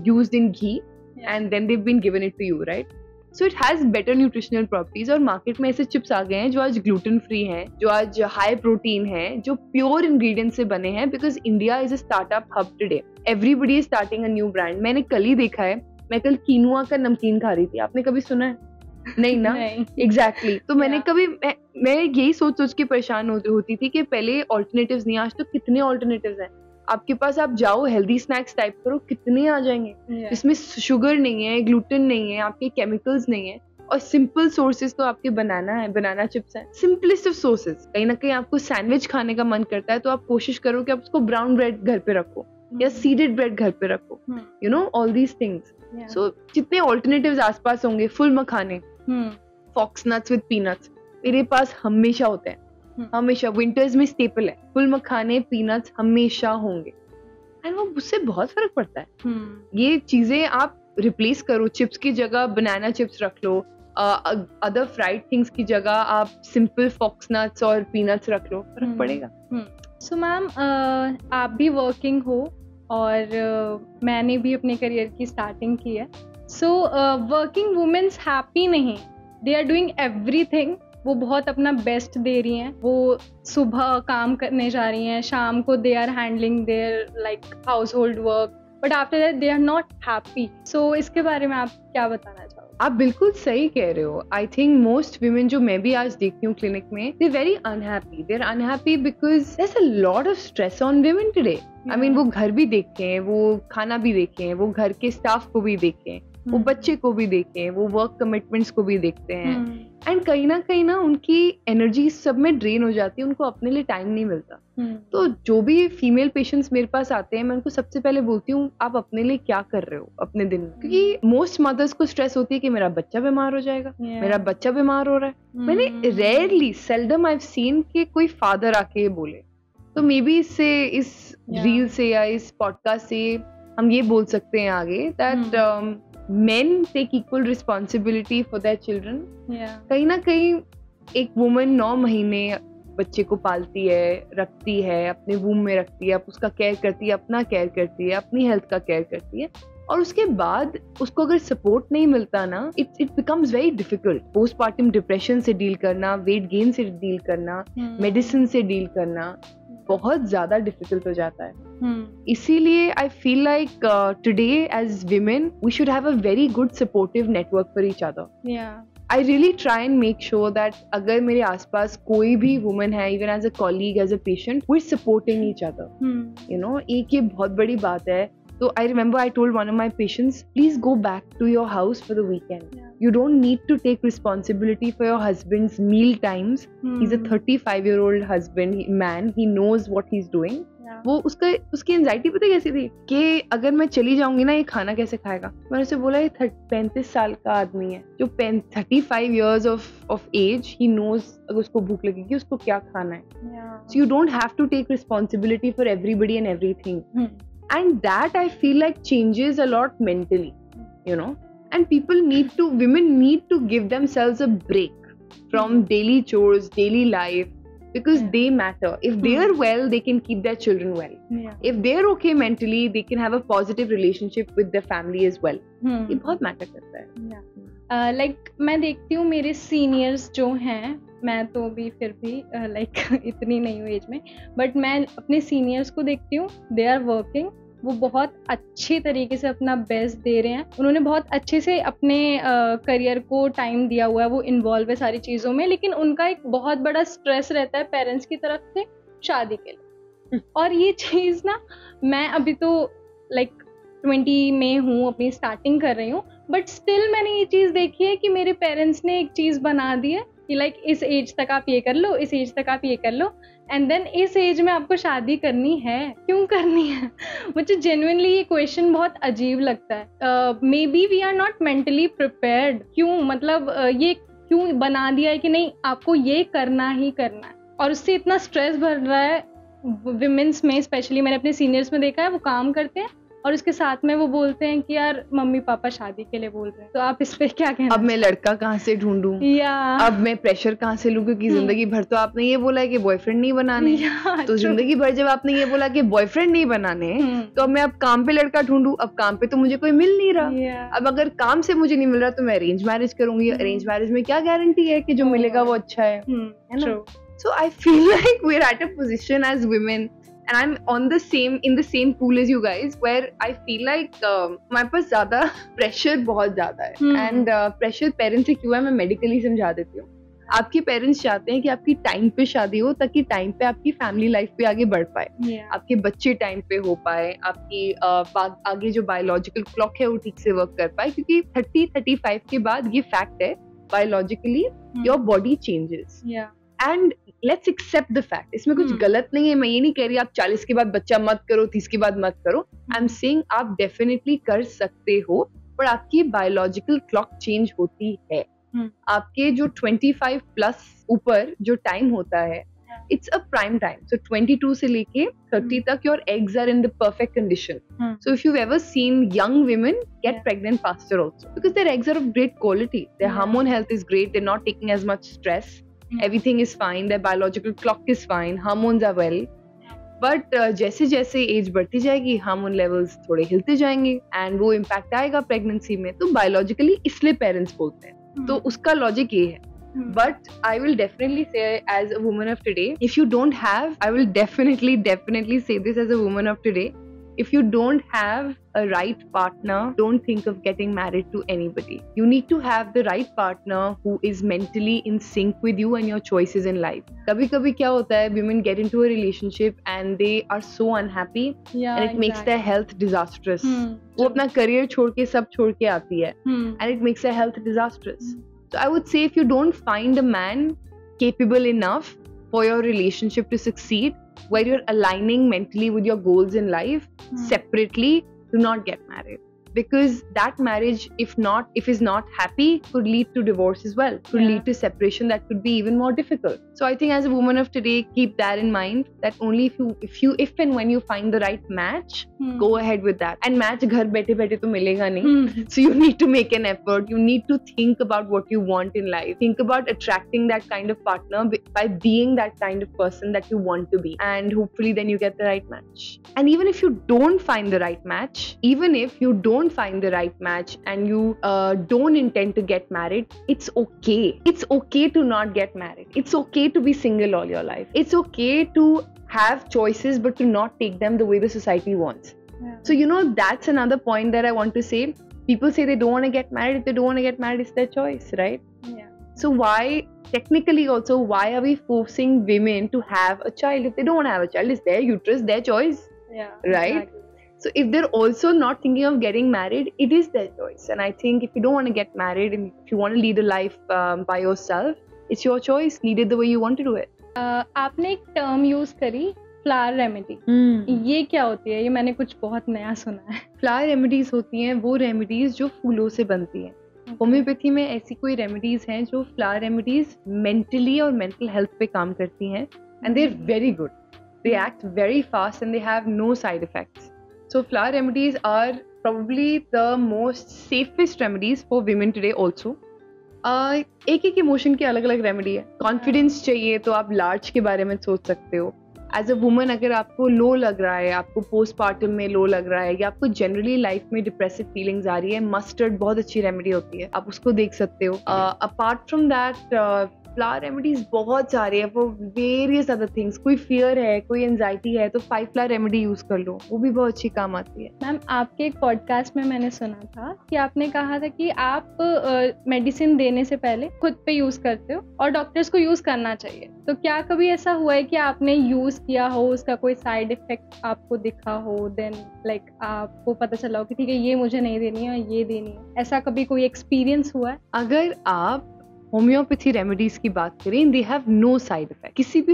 used in ghee and then they've been given it to you, right? So it has better nutritional properties। और मार्केट में ऐसे चिप्स आ गए हैं जो आज ग्लूटेन फ्री हैं, जो आज हाई प्रोटीन हैं, जो प्योर इंग्रेडिएंट्स से बने हैं, because India is a startup hub today. Everybody is starting a new brand. मैंने कल ही देखा है, मैं कल कीनुआ का नमकीन खा रही थी, आपने कभी सुना है? नहीं ना? एग्जैक्टली। तो मैंने कभी मैं यही सोच के परेशान होती थी कि पहले ऑल्टरनेटिव्स नहीं, आज तो कितने ऑल्टरनेटिव्स हैं आपके पास। आप जाओ हेल्दी स्नैक्स टाइप करो, कितने आ जाएंगे। इसमें शुगर नहीं है, ग्लूटेन नहीं है, आपके केमिकल्स नहीं है, और सिंपल सोर्सेज तो आपके बनाना चिप्स हैं, सिंपलेस्ट ऑफ सोर्सेज। कहीं ना कहीं आपको सैंडविच खाने का मन करता है, तो आप कोशिश करो कि आप उसको ब्राउन ब्रेड घर पे रखो या सीडेड ब्रेड घर पे रखो, you know all these things. So जितने ऑल्टरनेटिव्स आसपास होंगे, फुल मखाने, फॉक्स नट्स विद पीनट्स मेरे पास हमेशा होते हैं, हमेशा। विंटर्स में स्टेपल है, फुल मखाने, पीनट्स हमेशा होंगे, एंड वो उससे बहुत फर्क पड़ता है। ये चीजें आप रिप्लेस करो, चिप्स की जगह बनाना चिप्स रख लो, अदर फ्राइड थिंग्स की जगह आप सिंपल फॉक्स नट्स और पीनट्स रख लो, फर्क पड़ेगा। सो मैम, आप भी वर्किंग हो और मैंने भी अपने करियर की स्टार्टिंग की है। सो वर्किंग वुमेन्स हैप्पी नहीं, दे आर डूइंग एवरीथिंग। वो बहुत अपना बेस्ट दे रही हैं, वो सुबह काम करने जा रही हैं, शाम को they are handling their like household work, but after that they are not happy. So इसके बारे में आप क्या बताना चाहोगे? आप बिल्कुल सही कह रहे हो। आई थिंक मोस्ट वीमेन जो मैं भी आज देखती हूँ क्लिनिक में, they very unhappy. They are unhappy because there is a lot of stress on women today. I mean वो घर भी देखें, वो खाना भी देखें, वो घर के स्टाफ को भी देखें, वो बच्चे को भी देखें, वो वर्क कमिटमेंट्स को भी देखते हैं। एंड कहीं ना उनकी एनर्जी सब में ड्रेन हो जाती है, उनको अपने लिए टाइम नहीं मिलता। तो जो भी फीमेल पेशेंट्स मेरे पास आते हैं, मैं उनको सबसे पहले बोलती हूँ आप अपने लिए क्या कर रहे हो अपने दिन में, क्योंकि मोस्ट मदर्स को स्ट्रेस होती है कि मेरा बच्चा बीमार हो जाएगा, मेरा बच्चा बीमार हो रहा है। मैंने rarely seldom I have scene कि कोई फादर आके बोले। तो मे बी इससे, इस रील से या इस पॉडकास्ट से हम ये बोल सकते हैं आगे that men take equal responsibility for their children. कहीं ना कहीं एक वुमन 9 महीने बच्चे को पालती है, रखती है, अपने वूम में रखती है, उसका केयर करती है, अपना केयर करती है, अपनी हेल्थ का केयर करती है, और उसके बाद उसको अगर सपोर्ट नहीं मिलता ना, it becomes very difficult. Postpartum depression से डील करना, वेट गेन से डील करना, मेडिसिन से डील करना बहुत ज्यादा डिफिकल्ट हो जाता है। इसीलिए I feel like today as women we should have a very good supportive network for each other. I really try and make sure that अगर मेरे आसपास कोई भी वुमन है, even as a colleague, as a patient, we are supporting each other. You know, एक ये बहुत बड़ी बात है। So I remember I told one of my patients, please go back to your house for the weekend. You don't need to take responsibility for your husband's meal times. He's a 35-year-old husband, man. He knows what he's doing. वो उसकी anxiety पता कैसी थी कि अगर मैं चली जाऊंगी ना, ये खाना कैसे खाएगा। मैंने उसे बोला, ये 35 साल का आदमी है जो 35 years of age, he knows अगर उसको भूख लगेगी उसको क्या खाना है। So you don't have to take responsibility for everybody and everything. And that I feel like changes a lot mentally, you know, and women need to give themselves a break from daily chores, daily life, because they matter. If they are well, they can keep their children well. If they're okay mentally, they can have a positive relationship with their family as well. ये बहुत matter करता है। Like मैं देखती हूँ मेरे seniors जो हैं, मैं तो भी फिर भी लाइक इतनी नहीं हूँ एज में, बट मैं अपने सीनियर्स को देखती हूँ, दे आर वर्किंग, वो बहुत अच्छे तरीके से अपना बेस्ट दे रहे हैं। उन्होंने बहुत अच्छे से अपने करियर को टाइम दिया हुआ है, वो इन्वॉल्व है सारी चीज़ों में, लेकिन उनका एक बहुत बड़ा स्ट्रेस रहता है पेरेंट्स की तरफ से शादी के लिए। और ये चीज़ ना, मैं अभी तो लाइक 20 में हूँ, अपनी स्टार्टिंग कर रही हूँ, बट स्टिल मैंने ये चीज़ देखी है कि मेरे पेरेंट्स ने एक चीज़ बना दी है कि लाइक इस एज तक आप ये कर लो, इस एज तक आप ये कर लो, एंड देन इस एज में आपको शादी करनी है। क्यों करनी है? मुझे जेन्युइनली ये क्वेश्चन बहुत अजीब लगता है। Maybe we are not mentally prepared. क्यों, मतलब ये क्यों बना दिया है कि नहीं आपको ये करना ही करना है, और उससे इतना स्ट्रेस बढ़ रहा है विमेंस में, स्पेशली मैंने अपने सीनियर्स में देखा है, वो काम करते हैं और उसके साथ में वो बोलते हैं कि यार मम्मी पापा शादी के लिए बोल रहे हैं। तो आप इस पे क्या कहना? अब मैं लड़का कहाँ से ढूंढूं, अब मैं प्रेशर कहाँ से लूं, क्योंकि जिंदगी भर तो आपने ये बोला है कि बॉयफ्रेंड नहीं बनाने, तो जिंदगी भर जब आपने ये बोला कि बॉयफ्रेंड नहीं बनाने, तो अब मैं अब काम पे लड़का ढूंढूं। अब काम पे तो मुझे कोई मिल नहीं रहा। अब अगर काम से मुझे नहीं मिल रहा तो मैं अरेंज मैरिज करूंगी। अरेंज मैरिज में क्या गारंटी है कि जो मिलेगा वो अच्छा है ना? So I feel like we're at a position as women, and I'm in the same pool as you guys, where I feel like my पास ज़्यादा pressure बहुत ज़्यादा है, and pressure parents से क्यों है मैं medically समझा देती हूँ। आपके पेरेंट्स चाहते हैं कि आपकी टाइम पे शादी हो, ताकि टाइम पे आपकी फैमिली लाइफ पे आगे बढ़ पाए, आपके बच्चे टाइम पे हो पाए, आपकी आगे जो बायोलॉजिकल क्लॉक है वो ठीक से वर्क कर पाए, क्योंकि 30-35 के बाद ये फैक्ट है, biologically your body changes, and let's accept the fact. इसमें कुछ गलत नहीं है। मैं ये नहीं कह रही आप 40 के बाद बच्चा मत करो, 30 के बाद मत करो। आई एम सेइंग आप डेफिनेटली कर सकते हो, पर आपकी बायोलॉजिकल क्लॉक चेंज होती है। आपके जो 25 प्लस ऊपर जो टाइम होता है, it's a prime time. So 22 से लेके 30 तक your eggs are in the perfect condition. So if you've ever seen young women get pregnant faster also, because their eggs are of great quality. Their hormone health is great. They're not taking as much stress. Everything is fine. Their biological clock is fine. Hormones are well. But जैसे जैसे as बढ़ती जाएगी hormone levels थोड़े हिलते जाएंगे and वो impact आएगा pregnancy में. तो बायोलॉजिकली इसलिए पेरेंट्स बोलते हैं. तो उसका लॉजिक ये है. But I will definitely say, as a woman of today, if you don't have, I will definitely say this as a woman of today, if you don't have a right partner, don't think of getting married to anybody. You need to have the right partner who is mentally in sync with you and your choices in life. कभी-कभी क्या होता है, women get into a relationship and they are so unhappy and it makes their health disastrous. वो अपना career छोड़ के सब छोड़ के आती है and it makes their health disastrous. So I would say if you don't find a man capable enough for your relationship to succeed, where you're aligning mentally with your goals in life separately, do not get married. Because that marriage, if is not happy, could lead to divorce as well. Could lead to separation that could be even more difficult. So I think as a woman of today, keep that in mind, that only if and when you find the right match, go ahead with that. And match घर बैठे बैठे तो मिलेगा नहीं. So you need to make an effort. You need to think about what you want in life. Think about attracting that kind of partner by being that kind of person that you want to be. And hopefully then you get the right match. And even if you don't find the right match, and you don't intend to get married, it's okay. It's okay to not get married. It's okay to be single all your life. It's okay to have choices but to not take them the way the society wants. So that's another point that I want to say. People say they don't want to get married. If they don't want to get married, it's their choice, right? So technically also, why are we forcing women to have a child? If they don't want to have a child, it's their uterus, their choice. Right? Exactly. So if they're also not thinking of getting married, it is their choice. And I think if you don't want to get married and if you want to lead a life by yourself, it's your choice. Lead it the way you want to do it. आपने एक term use करी, flower remedy. ये क्या होती है? ये मैंने कुछ बहुत नया सुना है. फ्लावर रेमेडीज होती हैं वो रेमेडीज जो फूलों से बनती हैं. होम्योपैथी में ऐसी कोई रेमेडीज हैं जो फ्लावर रेमेडीज मेंटली और मेंटल हेल्थ पे काम करती हैं. And they are very good. They act very fast and they have no side effects. So flower remedies are probably the most safest remedies for women today also. एक emotion की अलग अलग remedy है. Confidence चाहिए तो आप large के बारे में सोच सकते हो. एज अ वुमन अगर आपको लो लग रहा है, आपको पोस्टपार्टम में लो लग रहा है या आपको जनरली लाइफ में डिप्रेसिव फीलिंग्स आ रही है, मस्टर्ड बहुत अच्छी रेमेडी होती है, आप उसको देख सकते हो. Apart from that flower remedies बहुत सारे हैं फॉर वेरियस अदर थिंग्स. कोई फियर है, कोई एंजाइटी है तो 5 फ्लावर रेमेडी यूज कर लो, वो भी बहुत अच्छी काम आती है. मैम, आपके एक पॉडकास्ट में मैंने सुना था कि आपने कहा था कि आप मेडिसिन देने से पहले खुद पे यूज करते हो और डॉक्टर्स को यूज करना चाहिए. तो क्या कभी ऐसा हुआ है कि आपने यूज किया हो, उसका कोई साइड इफेक्ट आपको दिखा हो, देन आपको पता चला हो कि ठीक है ये मुझे नहीं देनी है, ये देनी है? ऐसा कभी कोई एक्सपीरियंस हुआ है? अगर आप होम्योपैथी रेमेडीज की बात करें, they have no side effect. किसी भी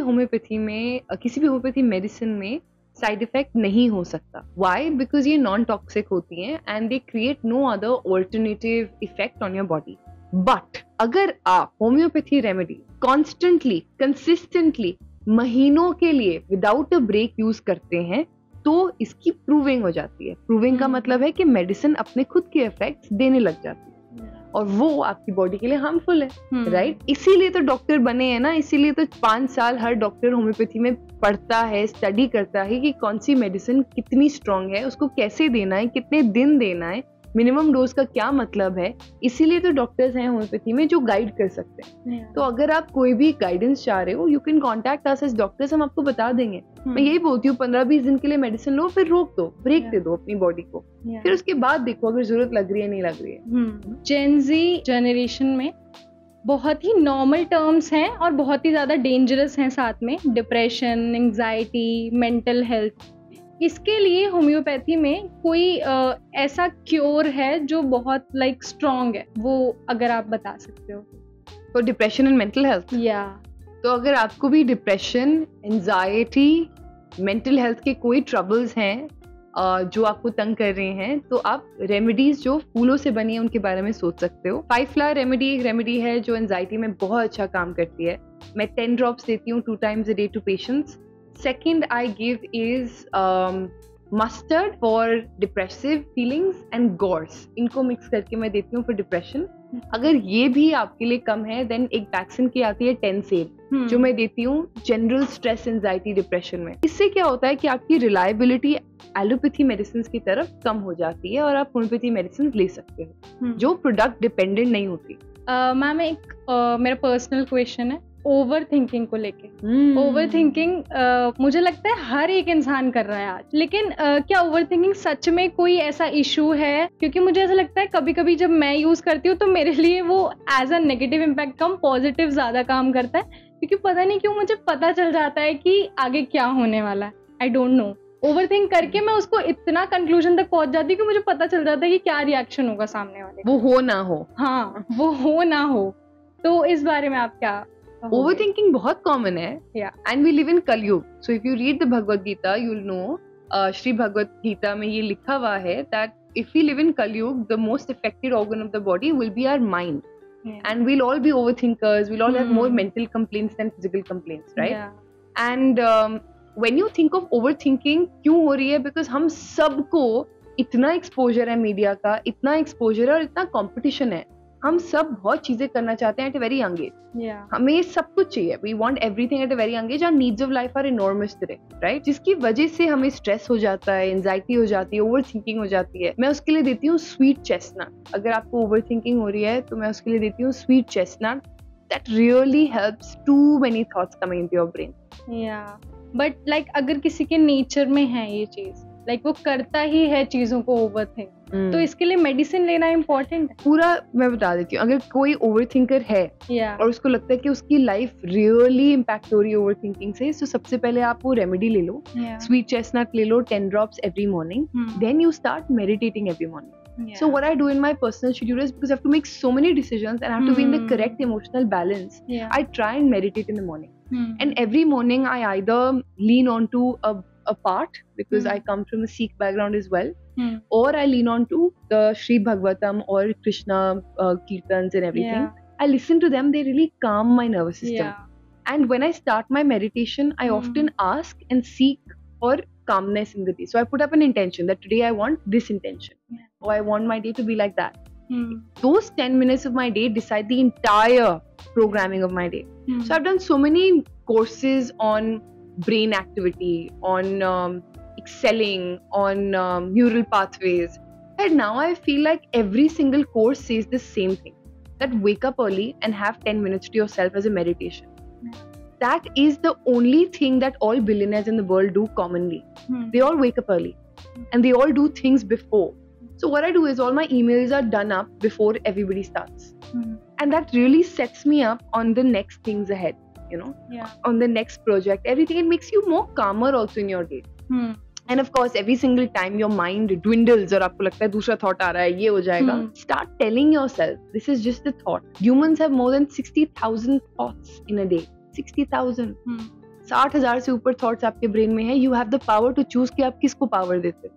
होम्योपैथी मेडिसिन में साइड इफेक्ट नहीं हो सकता. व्हाई? बिकॉज ये नॉन टॉक्सिक होती हैं and they create no other alternative effect on your body. But अगर आप होम्योपैथी रेमेडी कॉन्स्टेंटली, कंसिस्टेंटली महीनों के लिए विदाउट अ ब्रेक यूज करते हैं तो इसकी प्रूविंग हो जाती है. प्रूविंग का मतलब है कि मेडिसिन अपने खुद के इफेक्ट्स देने लग जाती है और वो आपकी बॉडी के लिए हार्मफुल है. राइट? इसीलिए तो डॉक्टर बने हैं ना. इसीलिए तो 5 साल हर डॉक्टर होम्योपैथी में पढ़ता है, स्टडी करता है कि कौन सी मेडिसिन कितनी स्ट्रांग है, उसको कैसे देना है, कितने दिन देना है, मिनिमम डोज का क्या मतलब है. इसीलिए तो डॉक्टर्स हैं होम्योपैथी में जो गाइड कर सकते हैं. तो अगर आप कोई भी गाइडेंस चाह रहे हो, you can contact us as doctors. हम आपको बता देंगे. मैं यही बोलती हूँ 15-20 दिन के लिए मेडिसिन लो, फिर रोक दो, ब्रेक दे दो अपनी बॉडी को. फिर उसके बाद देखो अगर जरूरत लग रही है नहीं लग रही है. जेन ज़ी जनरेशन में बहुत ही नॉर्मल टर्म्स हैं और बहुत ही ज्यादा डेंजरस हैं साथ में. Depression, anxiety, mental health. इसके लिए होम्योपैथी में कोई ऐसा क्योर है जो बहुत स्ट्रॉन्ग है, वो अगर आप बता सकते हो? For depression and mental health? तो अगर आपको भी डिप्रेशन, एंजाइटी, मेंटल हेल्थ के कोई ट्रबल्स हैं जो आपको तंग कर रहे हैं, तो आप रेमेडीज जो फूलों से बनी है उनके बारे में सोच सकते हो. 5 फ्लावर रेमेडी एक रेमेडी है जो एंजाइटी में बहुत अच्छा काम करती है. मैं 10 drops देती हूँ 2 times a day to patients. Second I give is mustard for depressive feelings and gorse. इनको मिक्स करके मैं देती हूँ for depression. अगर ये भी आपके लिए कम है देन एक वैक्सीन की आती है 10 सेल जो मैं देती हूँ जनरल स्ट्रेस एंजाइटी डिप्रेशन में. इससे क्या होता है कि आपकी रिलायबिलिटी एलोपैथी मेडिसिन की तरफ कम हो जाती है और आप होम्योपैथी मेडिसिन ले सकते हो जो प्रोडक्ट डिपेंडेंट नहीं होती. मैम एक मेरा पर्सनल क्वेश्चन है ओवर थिंकिंग को लेके. ओवर थिंकिंग मुझे लगता है हर एक इंसान कर रहा है आज, लेकिन क्या ओवर थिंकिंग सच में कोई ऐसा इशू है? क्योंकि मुझे ऐसा लगता है कभी कभी जब मैं यूज करती हूँ तो मेरे लिए वो एज अ नेगेटिव इम्पैक्ट कम पॉजिटिव ज्यादा काम करता है, क्योंकि पता नहीं क्यों मुझे पता चल जाता है कि आगे क्या होने वाला है. I don't know, over think करके मैं उसको इतना कंक्लूजन तक पहुंच जाती हूँ कि मुझे पता चल जाता है कि क्या रिएक्शन होगा सामने वाले, वो हो ना हो. हाँ, वो हो ना हो. तो इस बारे में आप क्या? Overthinking बहुत common है. Yeah. And we live in Kalyug. So if you read the Bhagavad Gita, you'll know, Shri Bhagavad Gita में ये लिखा हुआ है that if we live in Kalyug, the most affected organ of the body will be our mind. Yeah. And we'll all be overthinkers. We'll all have more mental complaints than physical complaints, right? Yeah. And when you think of overthinking, क्यों हो रही है? Because हम सबको इतना exposure है media का, इतना exposure है और इतना competition है. हम सब बहुत चीजें करना चाहते हैं at a very young age. हमें सब कुछ चाहिए. We want everything at a very young age. Our needs of life are enormous today, right? जिसकी वजह से हमें स्ट्रेस हो जाता है, एंजाइटी हो जाती है, ओवर थिंकिंग हो जाती है. मैं उसके लिए देती हूँ स्वीट चेस्टनट. अगर आपको ओवर थिंकिंग हो रही है तो मैं उसके लिए देती हूँ sweet chestnut. That really helps to many thoughts coming into your brain. But like अगर किसी के नेचर में है ये चीज, लाइक वो करता ही है चीजों को ओवरथिंक, तो इसके लिए मेडिसिन लेना इम्पोर्टेंट है? पूरा मैं बता देती हूँ. अगर कोई ओवरथिंकर है और उसको लगता है कि उसकी लाइफ रियली इम्पैक्ट हो रही है ओवरथिंकिंग से, तो सबसे पहले आप वो रेमेडी ले लो. स्वीट चेस्टनट ले लो 10 drops every morning. Then you start meditating every morning. So what I do in my personal schedule is, because I have to make so many decisions and I have to be in the correct emotional balance, I try and meditate in the morning. And every morning I either lean onto a part, because I come from a Sikh background as well, or I lean on to the Sri Bhagavatam or Krishna Kirtans and everything. I listen to them. They really calm my nervous system. And when I start my meditation, I often ask and seek for calmness in the day. So I put up an intention that today I want this intention, or I want my day to be like that. Those 10 minutes of my day decide the entire programming of my day. So I've done so many courses on brain activity, on excelling, on neural pathways, and now I feel like every single course says the same thing, that wake up early and have 10 minutes to yourself as a meditation. That is the only thing that all billionaires in the world do commonly. They all wake up early and they all do things before. So what I do is all my emails are done up before everybody starts. And that really sets me up on the next things ahead, you know, on the next project, everything. It makes you more calmer also in your day. And of course, every single time your mind dwindles और आपको लगता है दूसरा thought आ रहा है, ये हो जाएगा, start telling yourself, this is just a thought. Humans have more than 60,000 thoughts in a day. 60,000. 60,000 से ऊपर thoughts आपके brain में है. You have the power to choose कि आप किसको power देते हैं.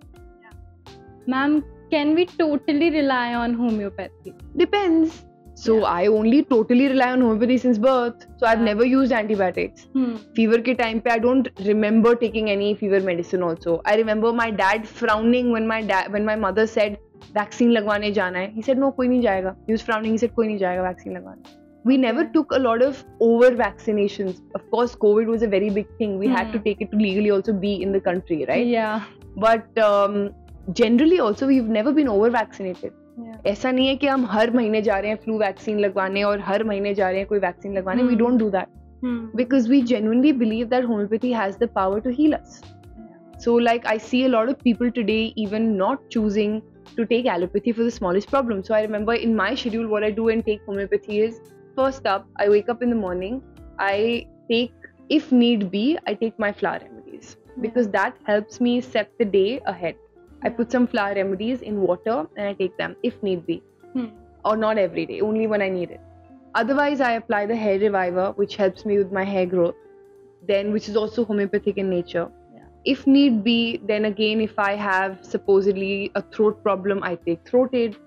Ma'am, can we totally rely on homeopathy? Depends. So I only totally rely on homeopathy since birth. So I've never used antibiotics. Fever के time पे I don't remember taking any fever medicine also. I remember my dad frowning when my mother said vaccine लगवाने जाना है. He said no, कोई नहीं जाएगा. He was frowning. He said कोई नहीं जाएगा vaccine लगवाने. We never took a lot of over vaccinations. Of course, COVID was a very big thing. We had to take it to legally also be in the country, right? Yeah. But generally also we've never been over vaccinated. ऐसा नहीं है कि हम हर महीने जा रहे हैं flu vaccine लगवाने और हर महीने जा रहे हैं कोई वैक्सीन लगवाने. We don't do that. Because we genuinely believe that homeopathy has the power to heal us. So like I see a lot of people today even not choosing to take allopathy for the smallest problem. So I remember in my schedule what I do and take homeopathy is, first up, I wake up in the morning, I take, if need be, I take my flower remedies, because that helps me set the day ahead. I put some flower remedies in water and I take them if need be. Or not every day, only when I need it. Otherwise, I apply the hair reviver, which helps me with my hair growth, then which is also homeopathic in nature. If need be, then again, if I have supposedly a throat problem, I take throat aid.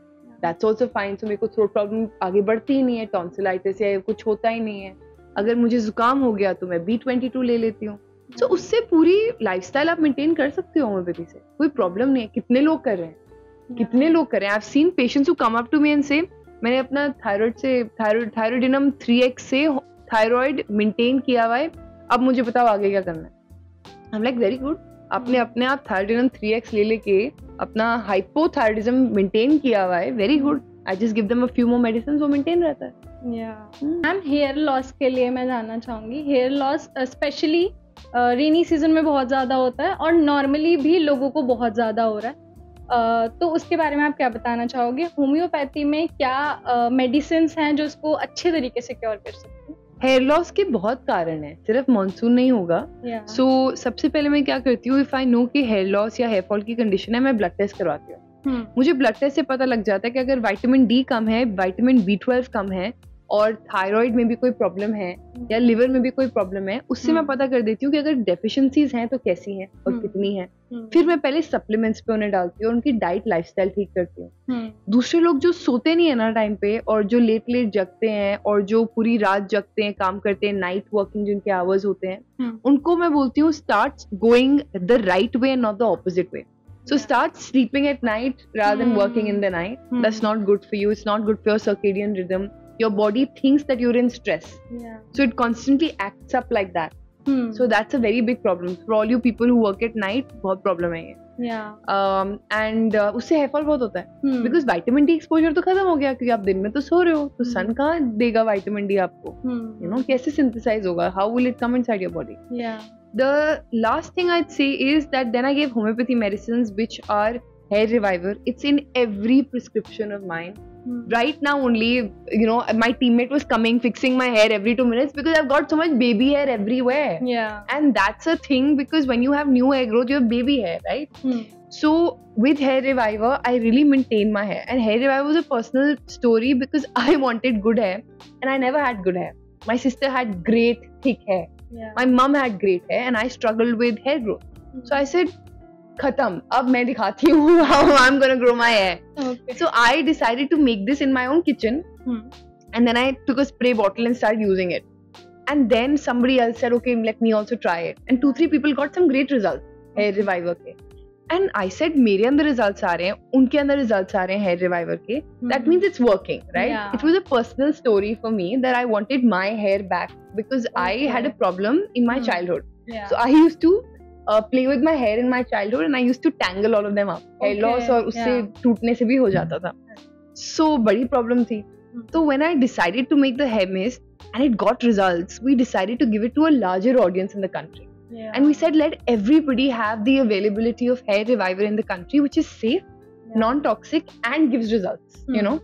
That's also fine. So मेरे को throat problem आगे बढ़ती ही नहीं है, tonsillitis या कुछ होता ही नहीं है. अगर मुझे जुकाम हो गया तो मैं B22 ले लेती हूँ. So उससे पूरी लाइफस्टाइल आप मेंटेन कर सकते हो होम्योपैथी से, कोई प्रॉब्लम नहीं है. कितने लोग कर रहे हैं, कितने लोग कर रहे हैं. I have seen patients who come up to me and say मैंने अपना थायराइडिनम 3x से थायराइड मेंटेन किया हुआ है, अब मुझे बताओ आगे क्या करना है. I am like very good, आपने अपने आप थायराइडिनम 3x ले लेके अपना हाइपोथायराइडिज्म मेंटेन किया हुआ है, very good. I just give them a few more medicine, वो मेंटेन रहता है. मैम हेयर लॉस के लिए मैं जानना चाहूंगी, hair loss specially rainy season में बहुत ज़्यादा होता है और नॉर्मली भी लोगों को बहुत ज़्यादा हो रहा है, तो उसके बारे में आप क्या बताना चाहोगे? होम्योपैथी में क्या मेडिसिन हैं जो उसको अच्छे तरीके से क्योर कर सकते हैं? हेयर लॉस के बहुत कारण है, सिर्फ मानसून नहीं होगा. सो सबसे पहले मैं क्या करती हूँ, इफ आई नो कि हेयर लॉस या हेयर फॉल की कंडीशन है, मैं ब्लड टेस्ट करवाती हूँ. मुझे ब्लड टेस्ट से पता लग जाता है कि अगर विटामिन डी कम है, विटामिन B12 कम है और थायराइड में भी कोई प्रॉब्लम है या लिवर में भी कोई प्रॉब्लम है, उससे मैं पता कर देती हूँ कि अगर डेफिशिएंसीज हैं तो कैसी हैं और कितनी हैं. फिर मैं पहले सप्लीमेंट्स पे उन्हें डालती हूँ और उनकी डाइट लाइफस्टाइल ठीक करती हूँ. दूसरे लोग जो सोते नहीं है ना टाइम पे और जो लेट जगते हैं और जो पूरी रात जगते हैं, काम करते हैं, नाइट वर्किंग जिनके आवर्स होते हैं, उनको मैं बोलती हूँ start going the right way and not the opposite way. So start sleeping at night rather than working in the night. That's not good for you. It's not good for your circadian rhythm. Your body thinks that you're in stress. So it constantly acts up like that. So that's a very big problem. For all you people who work at night, बहुत problem है ये. And उससे hair fall बहुत होता है. Because vitamin D exposure तो खत्म हो गया क्योंकि आप दिन में तो सो रहे हो, तो sun कहाँ देगा vitamin D आपको? You know, कैसे synthesize होगा? How will it come inside your body? The last thing I'd say is that then I gave homeopathy medicines which are hair reviver. It's in every prescription of mine. Right now only, you know, my teammate was coming, fixing my hair every 2 minutes because I've got so much baby hair everywhere. And that's a thing because when you have new hair growth, you have baby hair, right? So with Hair Reviver, I really maintain my hair. And Hair Reviver was a personal story because I wanted good hair and I never had good hair. My sister had great thick hair. My mom had great hair and I struggled with hair growth. So I said, Khatam, ab main dikhati hu how I'm gonna grow my hair. So I decided to make this in my own kitchen. And then I took a spray bottle and started using it. And then somebody else said, okay, let me also try it. And 2-3 people got some great results, Hair Reviver ke. And I said, मेरे अंदर results आ रहे हैं, उनके अंदर results आ रहे हैं Hair Reviver के. That means it's working, right? It was a personal story for me that I wanted my hair back because I had a problem in my childhood. So I used to play with my hair in my childhood and I used to tangle all of them up. Hair loss और उससे टूटने से भी हो जाता था. So बड़ी problem थी. So when I decided to make the hair mist and it got results, we decided to give it to a larger audience in the country. And we said, let everybody have the availability of Hair Reviver in the country, which is safe, non-toxic and gives results, you know,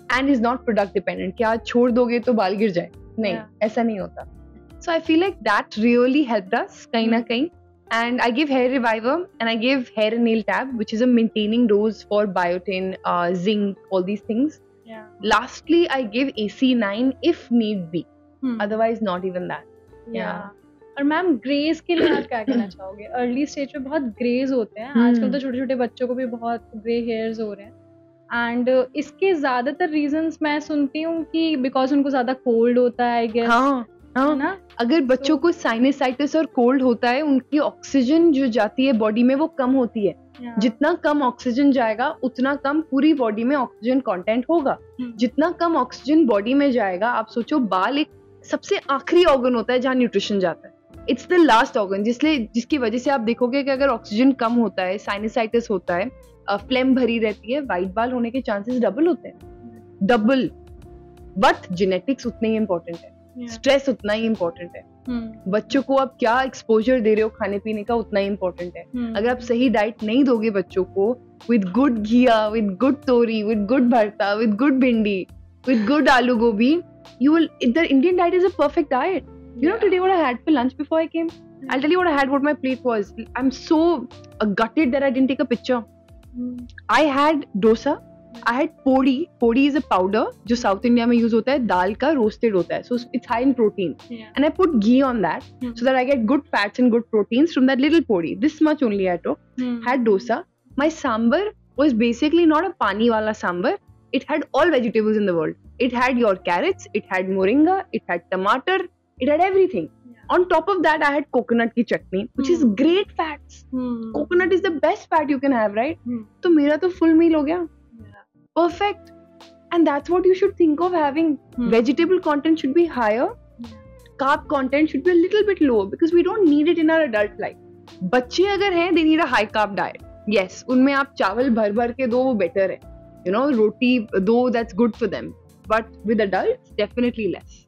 and is not product dependent. कि आज छोड़ दोगे तो बाल गिर जाए, नहीं, ऐसा नहीं होता. So I feel like that really helped us, कहीं ना कहीं. And I give Hair Reviver and I give Hair and Nail Tab, which is a maintaining dose for biotin, zinc, all these things. Lastly, I give AC9 if need be. Otherwise, not even that. और ma'am graze के लिए आप क्या कहना चाहोगे? Early stage पे बहुत graze होते हैं, आजकल तो छोटे छोटे बच्चों को भी बहुत ग्रे हेयर्स हो रहे हैं एंड इसके ज्यादातर रीजंस मैं सुनती हूँ कि बिकॉज उनको ज्यादा कोल्ड होता है, आई गेस. हाँ ना, अगर बच्चों को साइनसाइटिस और कोल्ड होता है, उनकी ऑक्सीजन जो जाती है बॉडी में वो कम होती है. जितना कम ऑक्सीजन जाएगा उतना कम पूरी बॉडी में ऑक्सीजन कंटेंट होगा. जितना कम ऑक्सीजन बॉडी में जाएगा, आप सोचो बाल एक सबसे आखिरी ऑर्गन होता है जहाँ न्यूट्रिशन जाता है. इट्स द लास्ट ऑर्गन, जिसकी वजह से आप देखोगे कि अगर ऑक्सीजन कम होता है, साइनसाइटिस होता है, फ्लेम भरी रहती है, वाइट बाल होने के चांसेस डबल होते हैं, डबल. बट जेनेटिक्स उतने ही इम्पोर्टेंट है, स्ट्रेस उतना ही इम्पोर्टेंट है. बच्चों को आप क्या एक्सपोजर दे रहे हो खाने पीने का उतना ही इम्पोर्टेंट है. अगर आप सही डाइट नहीं दोगे बच्चों को, विद गुड घिया, विद गुड तोरी, विद गुड भरता, विद गुड भिंडी, विद गुड आलू गोभी, you will, the Indian diet is a perfect diet. You know today what I had for lunch before I came? I'll tell you what I had, what my plate was. I'm so gutted that I didn't take a picture. I had dosa, I had podi. Podi is a powder जो South India में use होता है, दाल का roasted होता है, so it's high in protein. And I put ghee on that so that I get good fats and good proteins from that little podi. This much only I took. Had dosa. My sambar was basically not a pani wala sambar. It had all vegetables in the world. It had your carrots, it had moringa, it had tomato, It had everything. On top of that, I had coconut की chutney, which is great fats. Coconut is the best fat you can have, right? तो मेरा तो full meal हो गया. Perfect. And that's what you should think of having. Vegetable content should be higher. Carb content should be a little bit lower because we don't need it in our adult life. बच्चे अगर हैं, they need a high carb diet. Yes, उनमें आप चावल भर भर के दो, वो better है. You know, रोटी दो, that's good for them. But with adults, definitely less.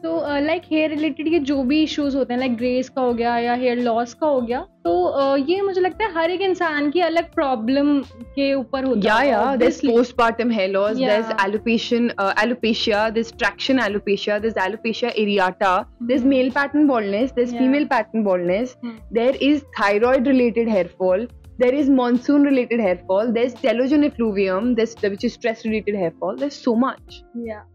तो लाइक हेयर रिलेटेड ये जो भी इश्यूज होते हैं, लाइक ग्रेस का हो गया या हेयर लॉस का हो गया, तो ये मुझे लगता है हर एक इंसान की अलग प्रॉब्लम के ऊपर होता है. Yeah, there's postpartum hair loss, there's alopecia, there's traction alopecia, there's alopecia areata, there's male pattern baldness, there's female pattern baldness, there is thyroid related hair fall, there is monsoon related hair fall, there's telogen effluvium, which is stress related hair fall. There's so much. Yeah.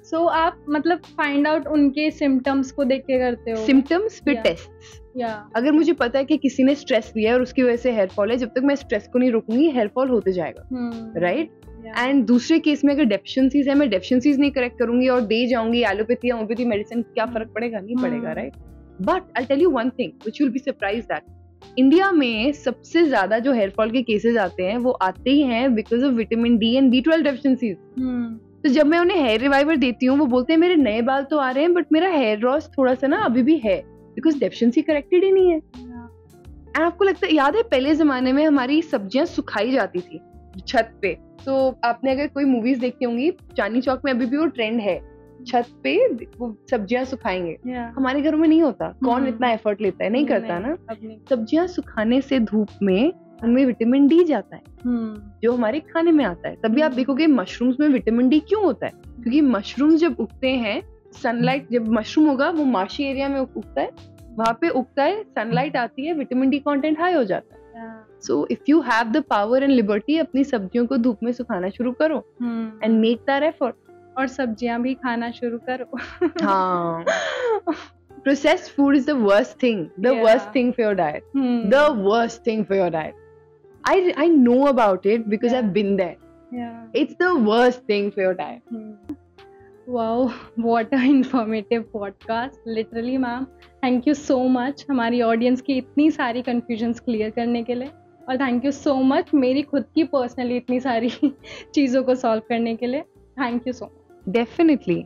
So आप मतलब find out उनके symptoms को देख के करते हो? Symptoms फिर tests. अगर मुझे पता है कि किसी ने स्ट्रेस लिया है और उसकी वजह से हेयर फॉल है, जब तक मैं स्ट्रेस को नहीं रोकूंगी हेयर फॉल होते जाएगा, राइट? एंड दूसरे केस में अगर डेफिशिएंसीज है, मैं डेफिशिएंसीज नहीं करेक्ट करूंगी और दे जाऊंगी एलोपैथी या होम्योपैथी मेडिसिन, क्या फर्क पड़ेगा? नहीं पड़ेगा, right? But I tell you one thing which you will be surprised that India में सबसे ज्यादा जो हेयर फॉल के केसेस आते हैं वो आते ही हैं because of vitamin D and B12 deficiencies. तो जब मैं उन्हें हेयर रिवाइवर देती हूँ, वो बोलते हैं मेरे नए बाल तो आ रहे हैं बट मेरा हेयर लॉस थोड़ा सा ना अभी भी है बिकॉज डेफिशिएंसी करेक्टेड ही नहीं है. एंड आपको लगता है, याद है पहले जमाने में हमारी सब्जियां सुखाई जाती थी छत पे. तो आपने अगर कोई मूवीज देखती होंगी, चांदनी चौक में अभी भी वो ट्रेंड है, छत पे वो सब्जियां सुखाएंगे. हमारे घरों में नहीं होता. कौन इतना एफर्ट लेता है? नहीं करता ना. सब्जियां सुखाने से धूप में उनमें विटामिन डी जाता है जो हमारे खाने में आता है. तभी आप देखोगे मशरूम्स में विटामिन डी क्यों होता है, क्योंकि मशरूम्स जब उगते हैं, सनलाइट जब मशरूम होगा वो मार्शी एरिया में उगता है, वहां पे उगता है, सनलाइट आती है, विटामिन डी कंटेंट हाई हो जाता है. सो if you have the power and liberty, अपनी सब्जियों को धूप में सुखाना शुरू करो एंड मेक दैट एफर्ट. और सब्जियां भी खाना शुरू करो. हाँ. Processed food is the worst thing. Worst thing for your diet. The worst thing for your diet. I know about it because I've been there. It's the worst thing for your diet. Wow, what a informative podcast. Literally, ma'am. Thank you so much हमारी audience की इतनी सारी confusions clear करने के लिए, और thank you so much मेरी खुद की personally इतनी सारी चीज़ों को solve करने के लिए. Thank you so much. Definitely.